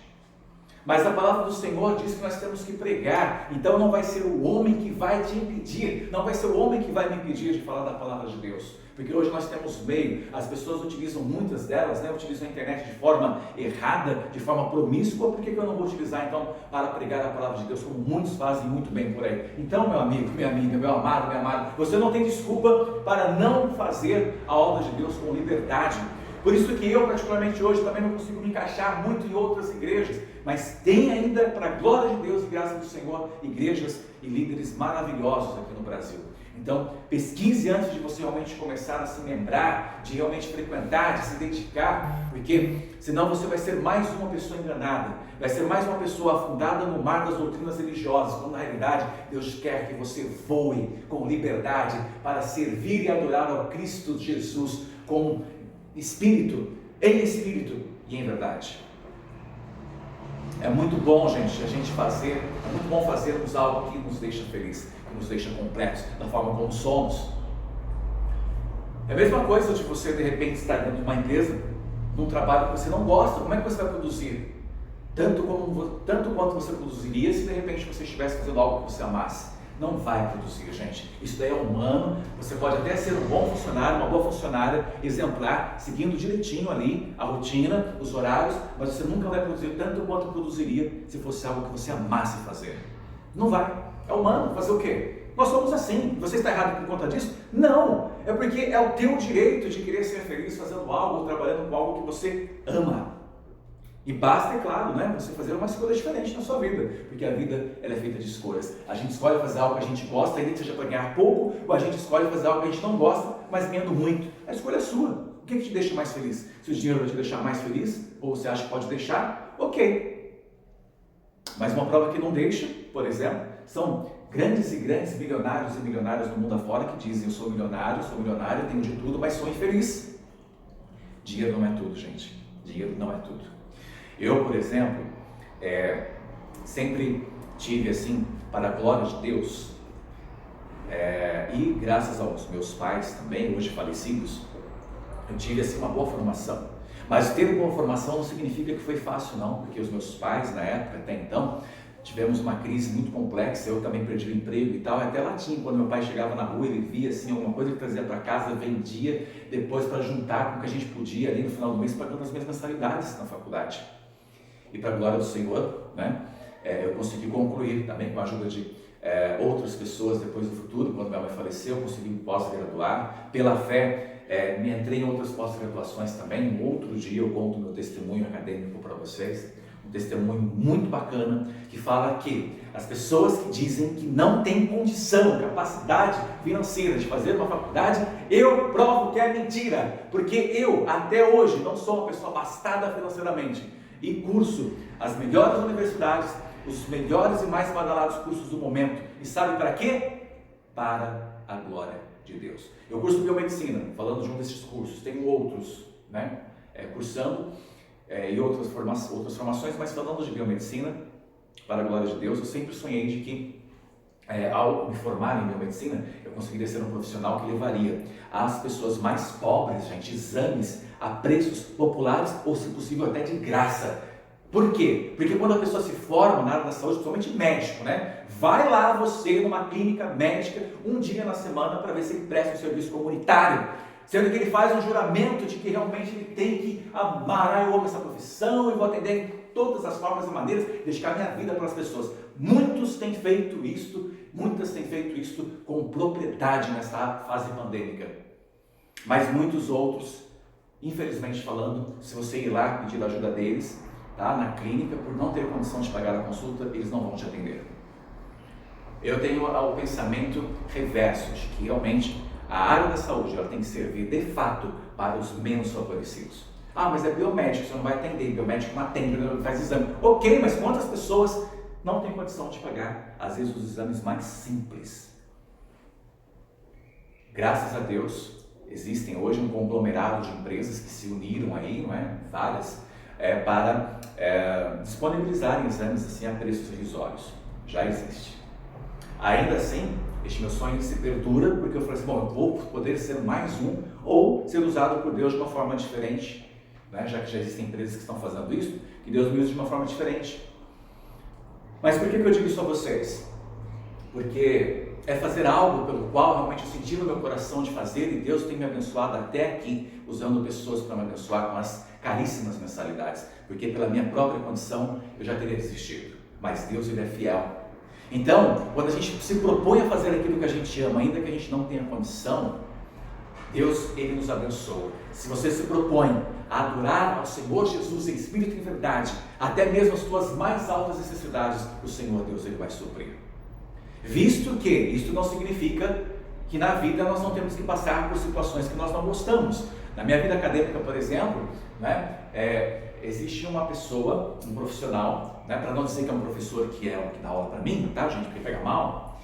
Mas a palavra do Senhor diz que nós temos que pregar, então não vai ser o homem que vai te impedir, não vai ser o homem que vai me impedir de falar da palavra de Deus, porque hoje nós temos meio, as pessoas utilizam, muitas delas, utilizam a internet de forma errada, de forma promíscua. Por que eu não vou utilizar então para pregar a palavra de Deus, como muitos fazem muito bem por aí? Então, meu amigo, minha amiga, meu amado, minha amada, você não tem desculpa para não fazer a obra de Deus com liberdade. Por isso que eu, particularmente hoje, também não consigo me encaixar muito em outras igrejas, mas tem ainda, para a glória de Deus e graça do Senhor, igrejas e líderes maravilhosos aqui no Brasil. Então, pesquise antes de você realmente começar a se lembrar, de realmente frequentar, de se dedicar, porque senão você vai ser mais uma pessoa enganada, vai ser mais uma pessoa afundada no mar das doutrinas religiosas, quando na realidade Deus quer que você voe com liberdade para servir e adorar ao Cristo Jesus com espírito, em espírito e em verdade. É muito bom, gente, é muito bom fazermos algo que nos deixa feliz, que nos deixa completos, da forma como somos. É a mesma coisa de você, de repente, estar dentro de uma empresa, num trabalho que você não gosta. Como é que você vai produzir? Tanto quanto você produziria se de repente você estivesse fazendo algo que você amasse. Não vai produzir, gente. Isso daí é humano. Você pode até ser um bom funcionário, uma boa funcionária, exemplar, seguindo direitinho ali a rotina, os horários, mas você nunca vai produzir tanto quanto produziria se fosse algo que você amasse fazer. Não vai. É humano. Fazer o quê? Nós somos assim. Você está errado por conta disso? Não. É porque é o teu direito de querer ser feliz fazendo algo ou trabalhando com algo que você ama. E basta, é claro, né, você fazer uma escolha diferente na sua vida, porque a vida ela é feita de escolhas. A gente escolhe fazer algo que a gente gosta, ainda que seja para ganhar pouco, ou a gente escolhe fazer algo que a gente não gosta, mas ganhando muito. A escolha é sua. O que te deixa mais feliz? Se o dinheiro vai te deixar mais feliz, ou você acha que pode deixar, ok. Mas uma prova que não deixa, por exemplo, são grandes milionários e milionárias no mundo afora que dizem: eu sou milionário, tenho de tudo, mas sou infeliz. Dinheiro não é tudo, gente. Dinheiro não é tudo. Eu, por exemplo, sempre tive, assim, para a glória de Deus, e graças aos meus pais também, hoje falecidos, eu tive, assim, uma boa formação. Mas ter boa formação não significa que foi fácil, não, porque os meus pais, na época, até então, tivemos uma crise muito complexa. Eu também perdi o emprego e tal, até latim, quando meu pai chegava na rua, ele via, assim, alguma coisa que trazia para casa, vendia, depois para juntar com o que a gente podia ali no final do mês, pagando as minhas mensalidades na faculdade. E para a glória do Senhor, né, eu consegui concluir também com a ajuda de outras pessoas depois do futuro. Quando minha mãe faleceu, eu consegui pós-graduar. Pela fé, me entrei em outras pós-graduações também. Um outro dia eu conto meu testemunho acadêmico para vocês. Um testemunho muito bacana, que fala que as pessoas que dizem que não têm condição, capacidade financeira de fazer uma faculdade, eu provo que é mentira. Porque eu, até hoje, não sou uma pessoa abastada financeiramente. E curso as melhores universidades, os melhores e mais badalados cursos do momento. E sabe para quê? Para a glória de Deus. Eu curso biomedicina, falando de um desses cursos. Tenho outros, né? Cursando e outras formações, mas falando de biomedicina, para a glória de Deus, eu sempre sonhei de que ao me formar em biomedicina, eu conseguiria ser um profissional que levaria às pessoas mais pobres, gente, exames a preços populares ou, se possível, até de graça. Por quê? Porque quando a pessoa se forma na área da saúde, principalmente médico, né? Vai lá você numa clínica médica um dia na semana para ver se ele presta um serviço comunitário, sendo que ele faz um juramento de que realmente ele tem que amar, eu amo essa profissão e vou atender em todas as formas e maneiras, dedicar minha vida para as pessoas. Muitas têm feito isto com propriedade nessa fase pandêmica, mas muitos outros, infelizmente falando, se você ir lá pedir a ajuda deles, tá, na clínica, por não ter condição de pagar a consulta, eles não vão te atender. Eu tenho o pensamento reverso, de que realmente a área da saúde ela tem que servir de fato para os menos favorecidos. Ah, mas é biomédico, você não vai atender, biomédico não atende, não faz exame. Ok, mas quantas pessoas não têm condição de pagar, às vezes, os exames mais simples? Graças a Deus, existem hoje um conglomerado de empresas que se uniram aí, não é? Várias, para disponibilizarem exames assim a preços irrisórios. Já existe. Ainda assim, este meu sonho se perdura, porque eu falei assim, bom, eu vou poder ser mais um, ou ser usado por Deus de uma forma diferente, né? Já que já existem empresas que estão fazendo isso, que Deus me use de uma forma diferente. Mas por que eu digo isso a vocês? Porque é fazer algo pelo qual realmente eu senti no meu coração de fazer, e Deus tem me abençoado até aqui, usando pessoas para me abençoar com as caríssimas mensalidades, porque pela minha própria condição eu já teria desistido, mas Deus ele é fiel. Então, quando a gente se propõe a fazer aquilo que a gente ama, ainda que a gente não tenha condição, Deus, Ele nos abençoa. Se você se propõe a adorar ao Senhor Jesus em espírito e em verdade, até mesmo as tuas mais altas necessidades, o Senhor Deus, Ele vai suprir. Visto que isso não significa que na vida nós não temos que passar por situações que nós não gostamos. Na minha vida acadêmica, por exemplo, existe uma pessoa, um profissional, para não dizer que é um professor que dá aula para mim, tá, gente, porque pega mal,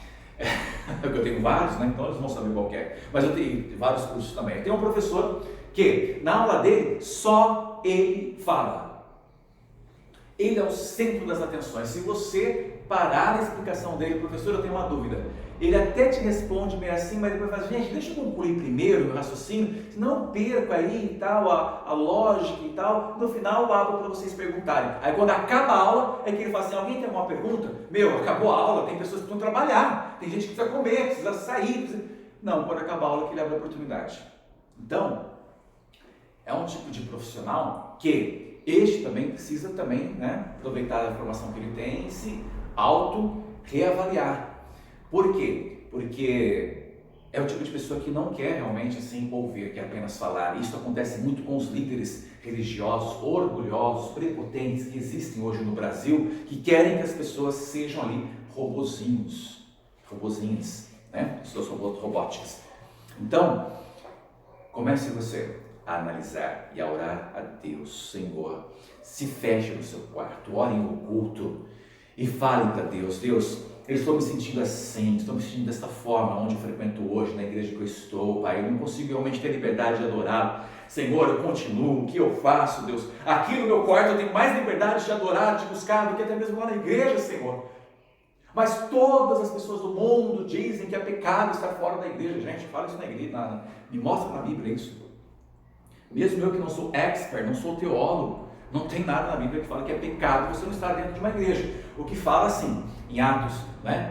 eu tenho vários, então eles vão saber qual que é, mas eu tenho vários cursos também. Eu tenho um professor que na aula dele só ele fala. Ele é o centro das atenções. Se você parar a explicação dele, professor, eu tenho uma dúvida. Ele até te responde meio assim, mas depois fala, gente, deixa eu concluir primeiro o raciocínio, senão eu perco aí e tal, a lógica e tal. No final eu abro para vocês perguntarem. Aí quando acaba a aula, é que ele fala assim, alguém tem alguma pergunta? Acabou a aula, tem pessoas que precisam trabalhar, tem gente que precisa comer, precisa sair. Não, quando acabar a aula que ele abre a oportunidade. Então, é um tipo de profissional que este também precisa aproveitar a informação que ele tem e se auto-reavaliar. Por quê? Porque é o tipo de pessoa que não quer realmente se envolver, quer apenas falar. Isso acontece muito com os líderes religiosos, orgulhosos, prepotentes que existem hoje no Brasil, que querem que as pessoas sejam ali robozinhas, pessoas robóticas. Então, comece você a analisar e a orar a Deus. Senhor, se feche no seu quarto, ore em oculto e fale para Deus. Deus, eu estou me sentindo assim, estou me sentindo desta forma onde eu frequento hoje, na igreja que eu estou, Pai, eu não consigo realmente ter liberdade de adorar. Senhor, eu continuo, o que eu faço, Deus? Aqui no meu quarto eu tenho mais liberdade de adorar, de buscar, do que até mesmo lá na igreja, Senhor. Mas todas as pessoas do mundo dizem que é pecado estar fora da igreja. Gente, fala isso na igreja, me mostra na Bíblia isso. Mesmo eu que não sou expert, não sou teólogo, não tem nada na Bíblia que fala que é pecado você não estar dentro de uma igreja. O que fala assim, em Atos,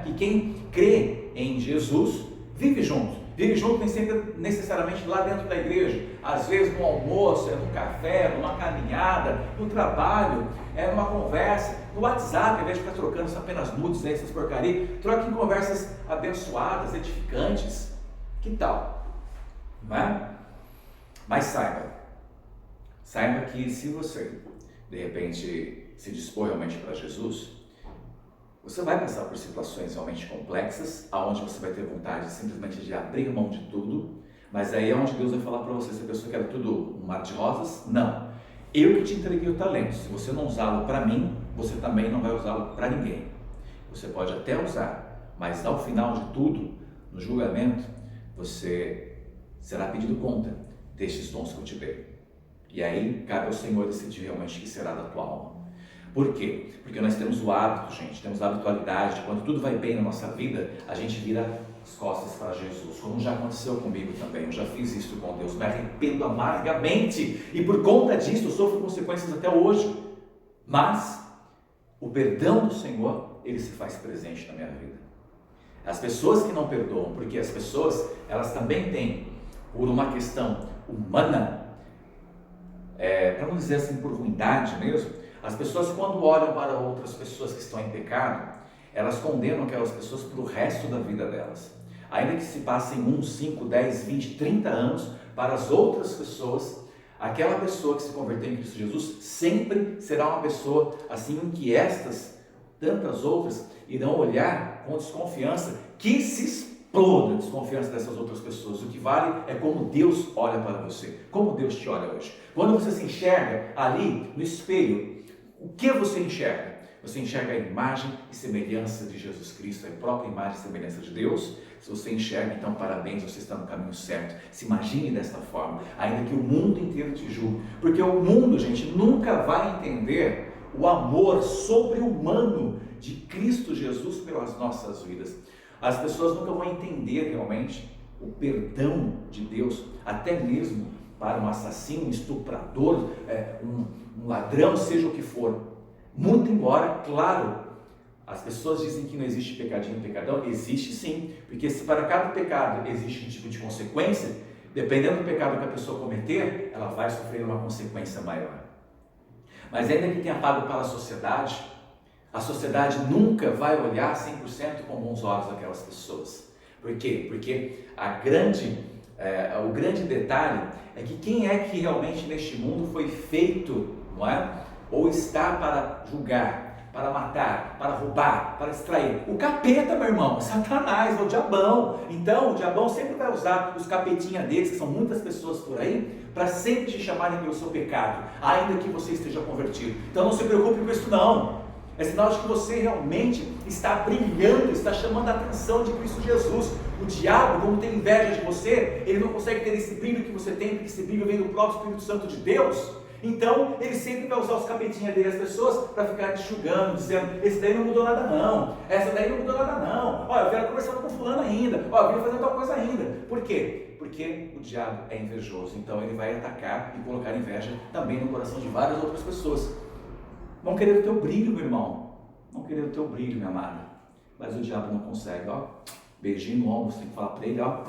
que quem crê em Jesus vive junto nem sempre necessariamente lá dentro da igreja, às vezes no almoço, no café, numa caminhada, no trabalho, numa conversa, no WhatsApp, ao invés de ficar trocando apenas nudes, essas porcarias, troque em conversas abençoadas, edificantes. Que tal? Não é? Mas saiba que se você, de repente, se dispor realmente para Jesus, você vai passar por situações realmente complexas, aonde você vai ter vontade simplesmente de abrir mão de tudo, mas aí é onde Deus vai falar para você, se a pessoa quer tudo um mar de rosas, não. Eu que te entreguei o talento, se você não usá-lo para mim, você também não vai usá-lo para ninguém. Você pode até usar, mas ao final de tudo, no julgamento, você será pedido conta destes dons que eu te dei. E aí, cabe ao Senhor decidir realmente o que será da tua alma. Por quê? Porque nós temos o hábito, gente, temos a habitualidade de quando tudo vai bem na nossa vida, a gente vira as costas para Jesus, como já aconteceu comigo também. Eu já fiz isso com Deus, me arrependo amargamente e por conta disso eu sofro consequências até hoje. Mas o perdão do Senhor, ele se faz presente na minha vida. As pessoas que não perdoam, porque as pessoas, elas também têm, por uma questão humana, para não dizer assim por ruindade mesmo, as pessoas quando olham para outras pessoas que estão em pecado, elas condenam aquelas pessoas para o resto da vida delas. Ainda que se passem 1, 5, 10, 20, 30 anos, para as outras pessoas, aquela pessoa que se converteu em Cristo Jesus sempre será uma pessoa assim em que estas, tantas outras, irão olhar com desconfiança, que se exploda a desconfiança dessas outras pessoas. O que vale é como Deus olha para você, como Deus te olha hoje. Quando você se enxerga ali no espelho, o que você enxerga? Você enxerga a imagem e semelhança de Jesus Cristo, a própria imagem e semelhança de Deus? Se você enxerga, então parabéns, você está no caminho certo. Se imagine desta forma, ainda que o mundo inteiro te julgue. Porque o mundo, gente, nunca vai entender o amor sobre-humano de Cristo Jesus pelas nossas vidas. As pessoas nunca vão entender realmente o perdão de Deus, até mesmo para um assassino, um estuprador, um ladrão, seja o que for. Muito embora, claro, as pessoas dizem que não existe pecadinho, pecadão, existe sim, porque se para cada pecado existe um tipo de consequência, dependendo do pecado que a pessoa cometer, ela vai sofrer uma consequência maior. Mas ainda que tenha pago para a sociedade nunca vai olhar 100% com bons olhos aquelas pessoas. Por quê? Porque a grande o grande detalhe é que quem é que realmente neste mundo foi feito, não é? Ou está para julgar, para matar, para roubar, para extrair? O capeta, meu irmão, Satanás, é o diabão. Então, o diabão sempre vai usar os capetinhas deles, que são muitas pessoas por aí, para sempre te chamarem pelo seu pecado, ainda que você esteja convertido. Então não se preocupe com isso não. É sinal de que você realmente está brilhando, está chamando a atenção de Cristo Jesus. O diabo, como tem inveja de você, ele não consegue ter esse brilho que você tem, porque esse brilho vem do próprio Espírito Santo de Deus. Então, ele sempre vai usar os capetinhas dele, as pessoas, para ficar te julgando, dizendo: esse daí não mudou nada não, essa daí não mudou nada não, olha, eu quero conversar com fulano ainda, olha, eu quero fazer tal coisa ainda. Por quê? Porque o diabo é invejoso, então ele vai atacar e colocar inveja também no coração de várias outras pessoas. Vão querer o teu brilho, meu irmão, vão querer o teu brilho, minha amada, mas o diabo não consegue, ó, beijinho no ombro, você tem que falar para ele, ó,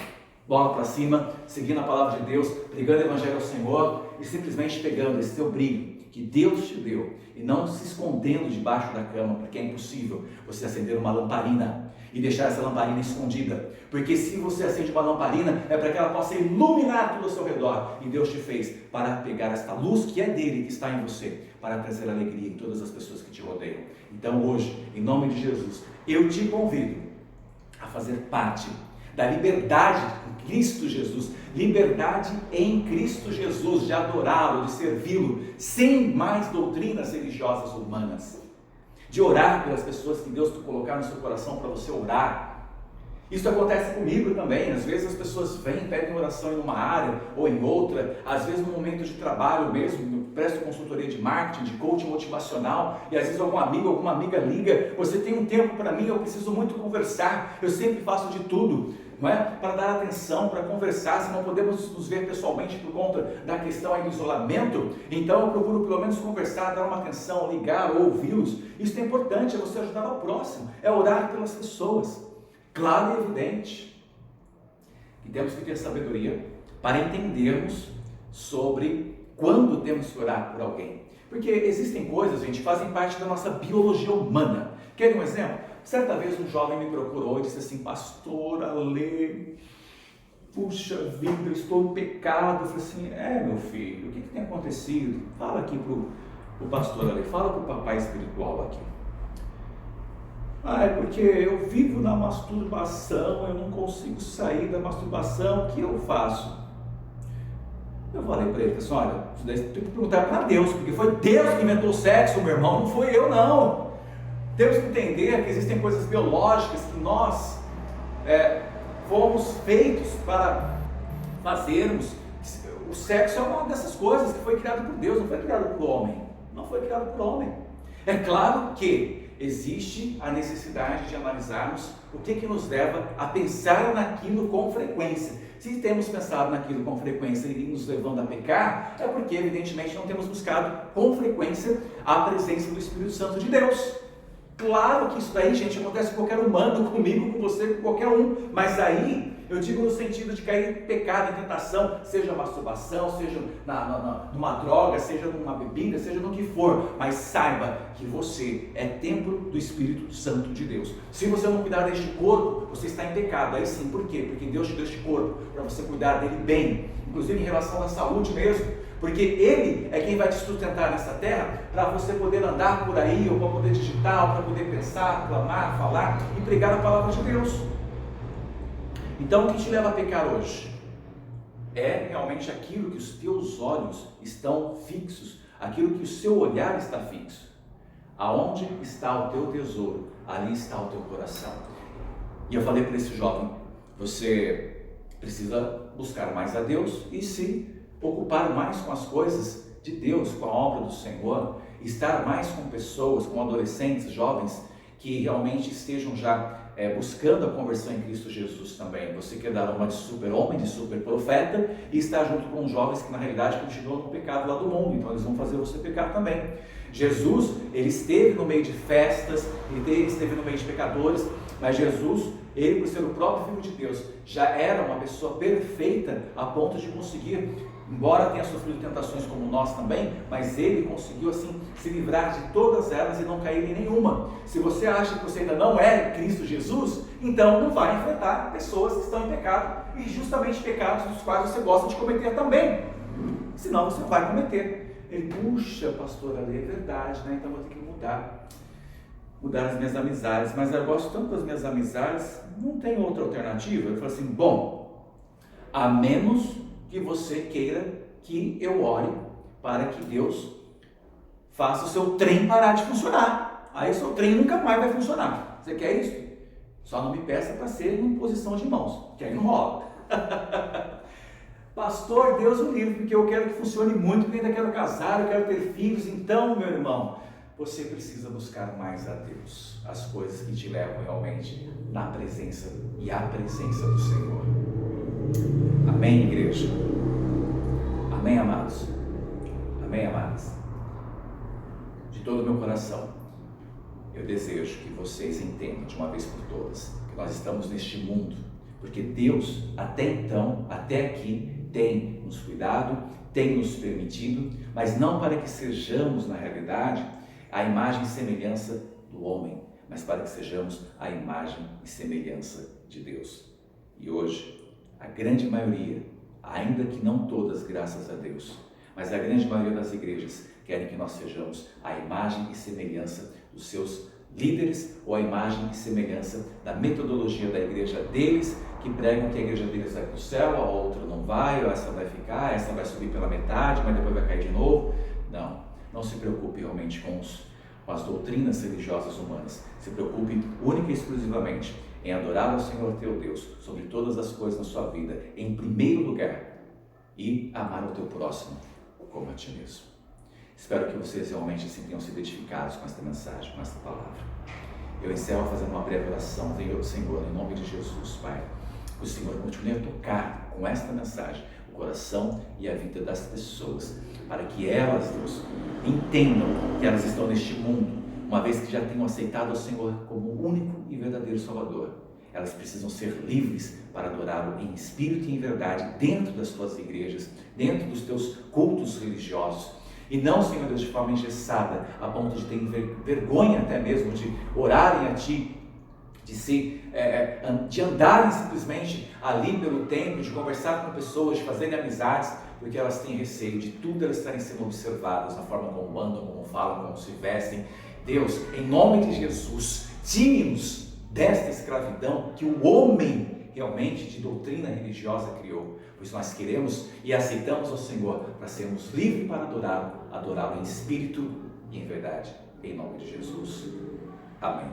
bola para cima, seguindo a palavra de Deus, pregando o evangelho ao Senhor e simplesmente pegando esse teu brilho que Deus te deu e não se escondendo debaixo da cama, porque é impossível você acender uma lamparina e deixar essa lamparina escondida, porque se você acende uma lamparina é para que ela possa iluminar tudo ao seu redor, e Deus te fez para pegar esta luz que é dele, que está em você, para trazer alegria em todas as pessoas que te rodeiam. Então hoje, em nome de Jesus, eu te convido a fazer parte da liberdade em Cristo Jesus, liberdade em Cristo Jesus, de adorá-lo, de servi-lo, sem mais doutrinas religiosas humanas, de orar pelas pessoas que Deus colocar no seu coração para você orar. Isso acontece comigo também. Às vezes as pessoas vêm, pedem oração em uma área ou em outra, às vezes no momento de trabalho mesmo, eu presto consultoria de marketing, de coaching motivacional, e às vezes algum amigo, alguma amiga liga: você tem um tempo para mim, eu preciso muito conversar, eu sempre faço de tudo, não é? Para dar atenção, para conversar. Se não podemos nos ver pessoalmente por conta da questão aí do isolamento, então eu procuro pelo menos conversar, dar uma atenção, ligar ou ouvi-los. Isso é importante, é você ajudar ao próximo, é orar pelas pessoas. Claro e evidente que temos que ter sabedoria para entendermos sobre quando temos que orar por alguém, porque existem coisas, gente, que fazem parte da nossa biologia humana. Querem um exemplo? Certa vez um jovem me procurou e disse assim: pastor Ale, puxa vida, eu estou em pecado. Eu falei assim: meu filho, o que tem acontecido? Fala aqui para o pastor Ale, fala para o papai espiritual aqui. É porque eu vivo na masturbação, eu não consigo sair da masturbação, o que eu faço? Eu falei para ele assim: olha, você tem que perguntar para Deus, porque foi Deus que inventou o sexo, meu irmão, não foi eu não. Temos que entender que existem coisas biológicas que nós fomos feitos para fazermos. O sexo é uma dessas coisas que foi criado por Deus, não foi criado por homem. Não foi criado por homem. É claro que existe a necessidade de analisarmos o que nos leva a pensar naquilo com frequência. Se temos pensado naquilo com frequência e nos levando a pecar, é porque evidentemente não temos buscado com frequência a presença do Espírito Santo de Deus. Claro que isso daí, gente, acontece com qualquer humano, comigo, com você, com qualquer um, mas aí eu digo no sentido de cair em pecado, em tentação, seja masturbação, seja numa droga, seja numa bebida, seja no que for, mas saiba que você é templo do Espírito Santo de Deus. Se você não cuidar deste corpo, você está em pecado. Aí sim, por quê? Porque Deus te deu este corpo para você cuidar dele bem, inclusive em relação à saúde mesmo. Porque Ele é quem vai te sustentar nessa terra para você poder andar por aí, ou para poder digitar, ou para poder pensar, clamar, falar e pregar a palavra de Deus. Então o que te leva a pecar hoje? É realmente aquilo que os teus olhos estão fixos, aquilo que o seu olhar está fixo. Aonde está o teu tesouro, ali está o teu coração. E eu falei para esse jovem: você precisa buscar mais a Deus e se ocupar mais com as coisas de Deus, com a obra do Senhor, estar mais com pessoas, com adolescentes, jovens, que realmente estejam já buscando a conversão em Cristo Jesus também. Você quer dar uma de super-homem, de super-profeta, e estar junto com jovens que na realidade continuam no pecado lá do mundo, então eles vão fazer você pecar também. Jesus, ele esteve no meio de festas, ele esteve no meio de pecadores, mas Jesus, ele, por ser o próprio Filho de Deus, já era uma pessoa perfeita a ponto de conseguir, embora tenha sofrido tentações como nós também, mas ele conseguiu assim se livrar de todas elas e não cair em nenhuma. Se você acha que você ainda não é Cristo Jesus, então não vai enfrentar pessoas que estão em pecado, e justamente pecados dos quais você gosta de cometer também, senão você vai cometer. Ele, puxa, pastor, ali é verdade, né? Então vou ter que mudar as minhas amizades, mas eu gosto tanto das minhas amizades, não tem outra alternativa. Eu falo assim, bom, a menos que você queira que eu ore para que Deus faça o seu trem parar de funcionar. Aí o seu trem nunca mais vai funcionar. Você quer isso? Só não me peça para ser em posição de mãos, que aí não rola. Pastor, Deus o livre, porque eu quero que funcione muito, porque ainda quero casar, eu quero ter filhos. Então, meu irmão, você precisa buscar mais a Deus, as coisas que te levam realmente na presença e à presença do Senhor. Amém, igreja? Amém, amados? Amém, amadas? De todo o meu coração, eu desejo que vocês entendam de uma vez por todas que nós estamos neste mundo porque Deus até então, até aqui, tem nos cuidado, tem nos permitido, mas não para que sejamos na realidade a imagem e semelhança do homem, mas para que sejamos a imagem e semelhança de Deus. E hoje, a grande maioria, ainda que não todas, graças a Deus, mas a grande maioria das igrejas querem que nós sejamos a imagem e semelhança dos seus líderes ou a imagem e semelhança da metodologia da igreja deles, que pregam que a igreja deles vai para o céu, a outra não vai, ou essa vai ficar, essa vai subir pela metade, mas depois vai cair de novo. Não se preocupe realmente com as doutrinas religiosas humanas. Se preocupe única e exclusivamente em adorar ao Senhor teu Deus sobre todas as coisas na sua vida, em primeiro lugar, e amar o teu próximo como a ti mesmo. Espero que vocês realmente assim, tenham sido edificados com esta mensagem, com esta palavra. Eu encerro fazendo uma breve oração. Senhor, em nome de Jesus, Pai, que o Senhor continue a tocar com esta mensagem o coração e a vida das pessoas, para que elas, Deus, entendam que elas estão neste mundo, uma vez que já tenham aceitado o Senhor como o único e verdadeiro Salvador. Elas precisam ser livres para adorá-lo em espírito e em verdade, dentro das tuas igrejas, dentro dos teus cultos religiosos. E não, Senhor Deus, de forma engessada, a ponto de terem vergonha até mesmo de orarem a Ti, de andarem simplesmente ali pelo templo, de conversar com pessoas, de fazerem amizades, porque elas têm receio de tudo elas estarem sendo observadas na forma como andam, como falam, como se vestem. Deus, em nome de Jesus, tire-nos desta escravidão que o homem realmente de doutrina religiosa criou, pois nós queremos e aceitamos ao Senhor para sermos livres para adorá-lo em espírito e em verdade, em nome de Jesus. Amém.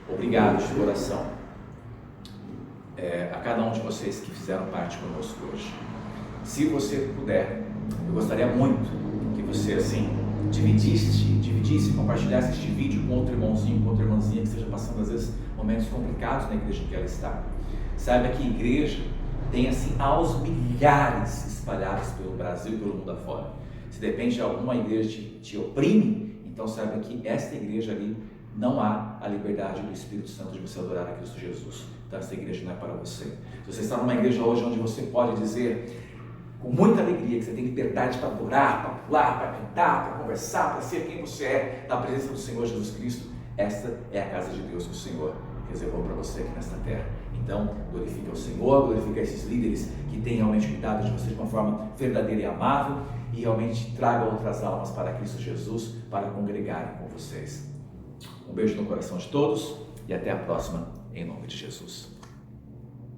Obrigado de coração a cada um de vocês que fizeram parte conosco hoje. Se você puder, eu gostaria muito que você assim dividisse, compartilhasse este vídeo com outro irmãozinho, com outra irmãzinha que esteja passando às vezes momentos complicados na igreja em que ela está. Saiba que igreja tem assim aos milhares espalhados pelo Brasil e pelo mundo afora. Se de repente alguma igreja te oprime, então saiba que esta igreja ali não há a liberdade do Espírito Santo de você adorar a Cristo Jesus. Então essa igreja não é para você. Se você está numa igreja hoje onde você pode dizer com muita alegria que você tem liberdade para adorar, para pular, para cantar, para conversar, para ser quem você é na presença do Senhor Jesus Cristo, esta é a casa de Deus que o Senhor reservou para você aqui nesta terra. Então, glorifique ao Senhor, glorifique a esses líderes que têm realmente cuidado de você de uma forma verdadeira e amável e realmente traga outras almas para Cristo Jesus, para congregarem com vocês. Um beijo no coração de todos e até a próxima, em nome de Jesus.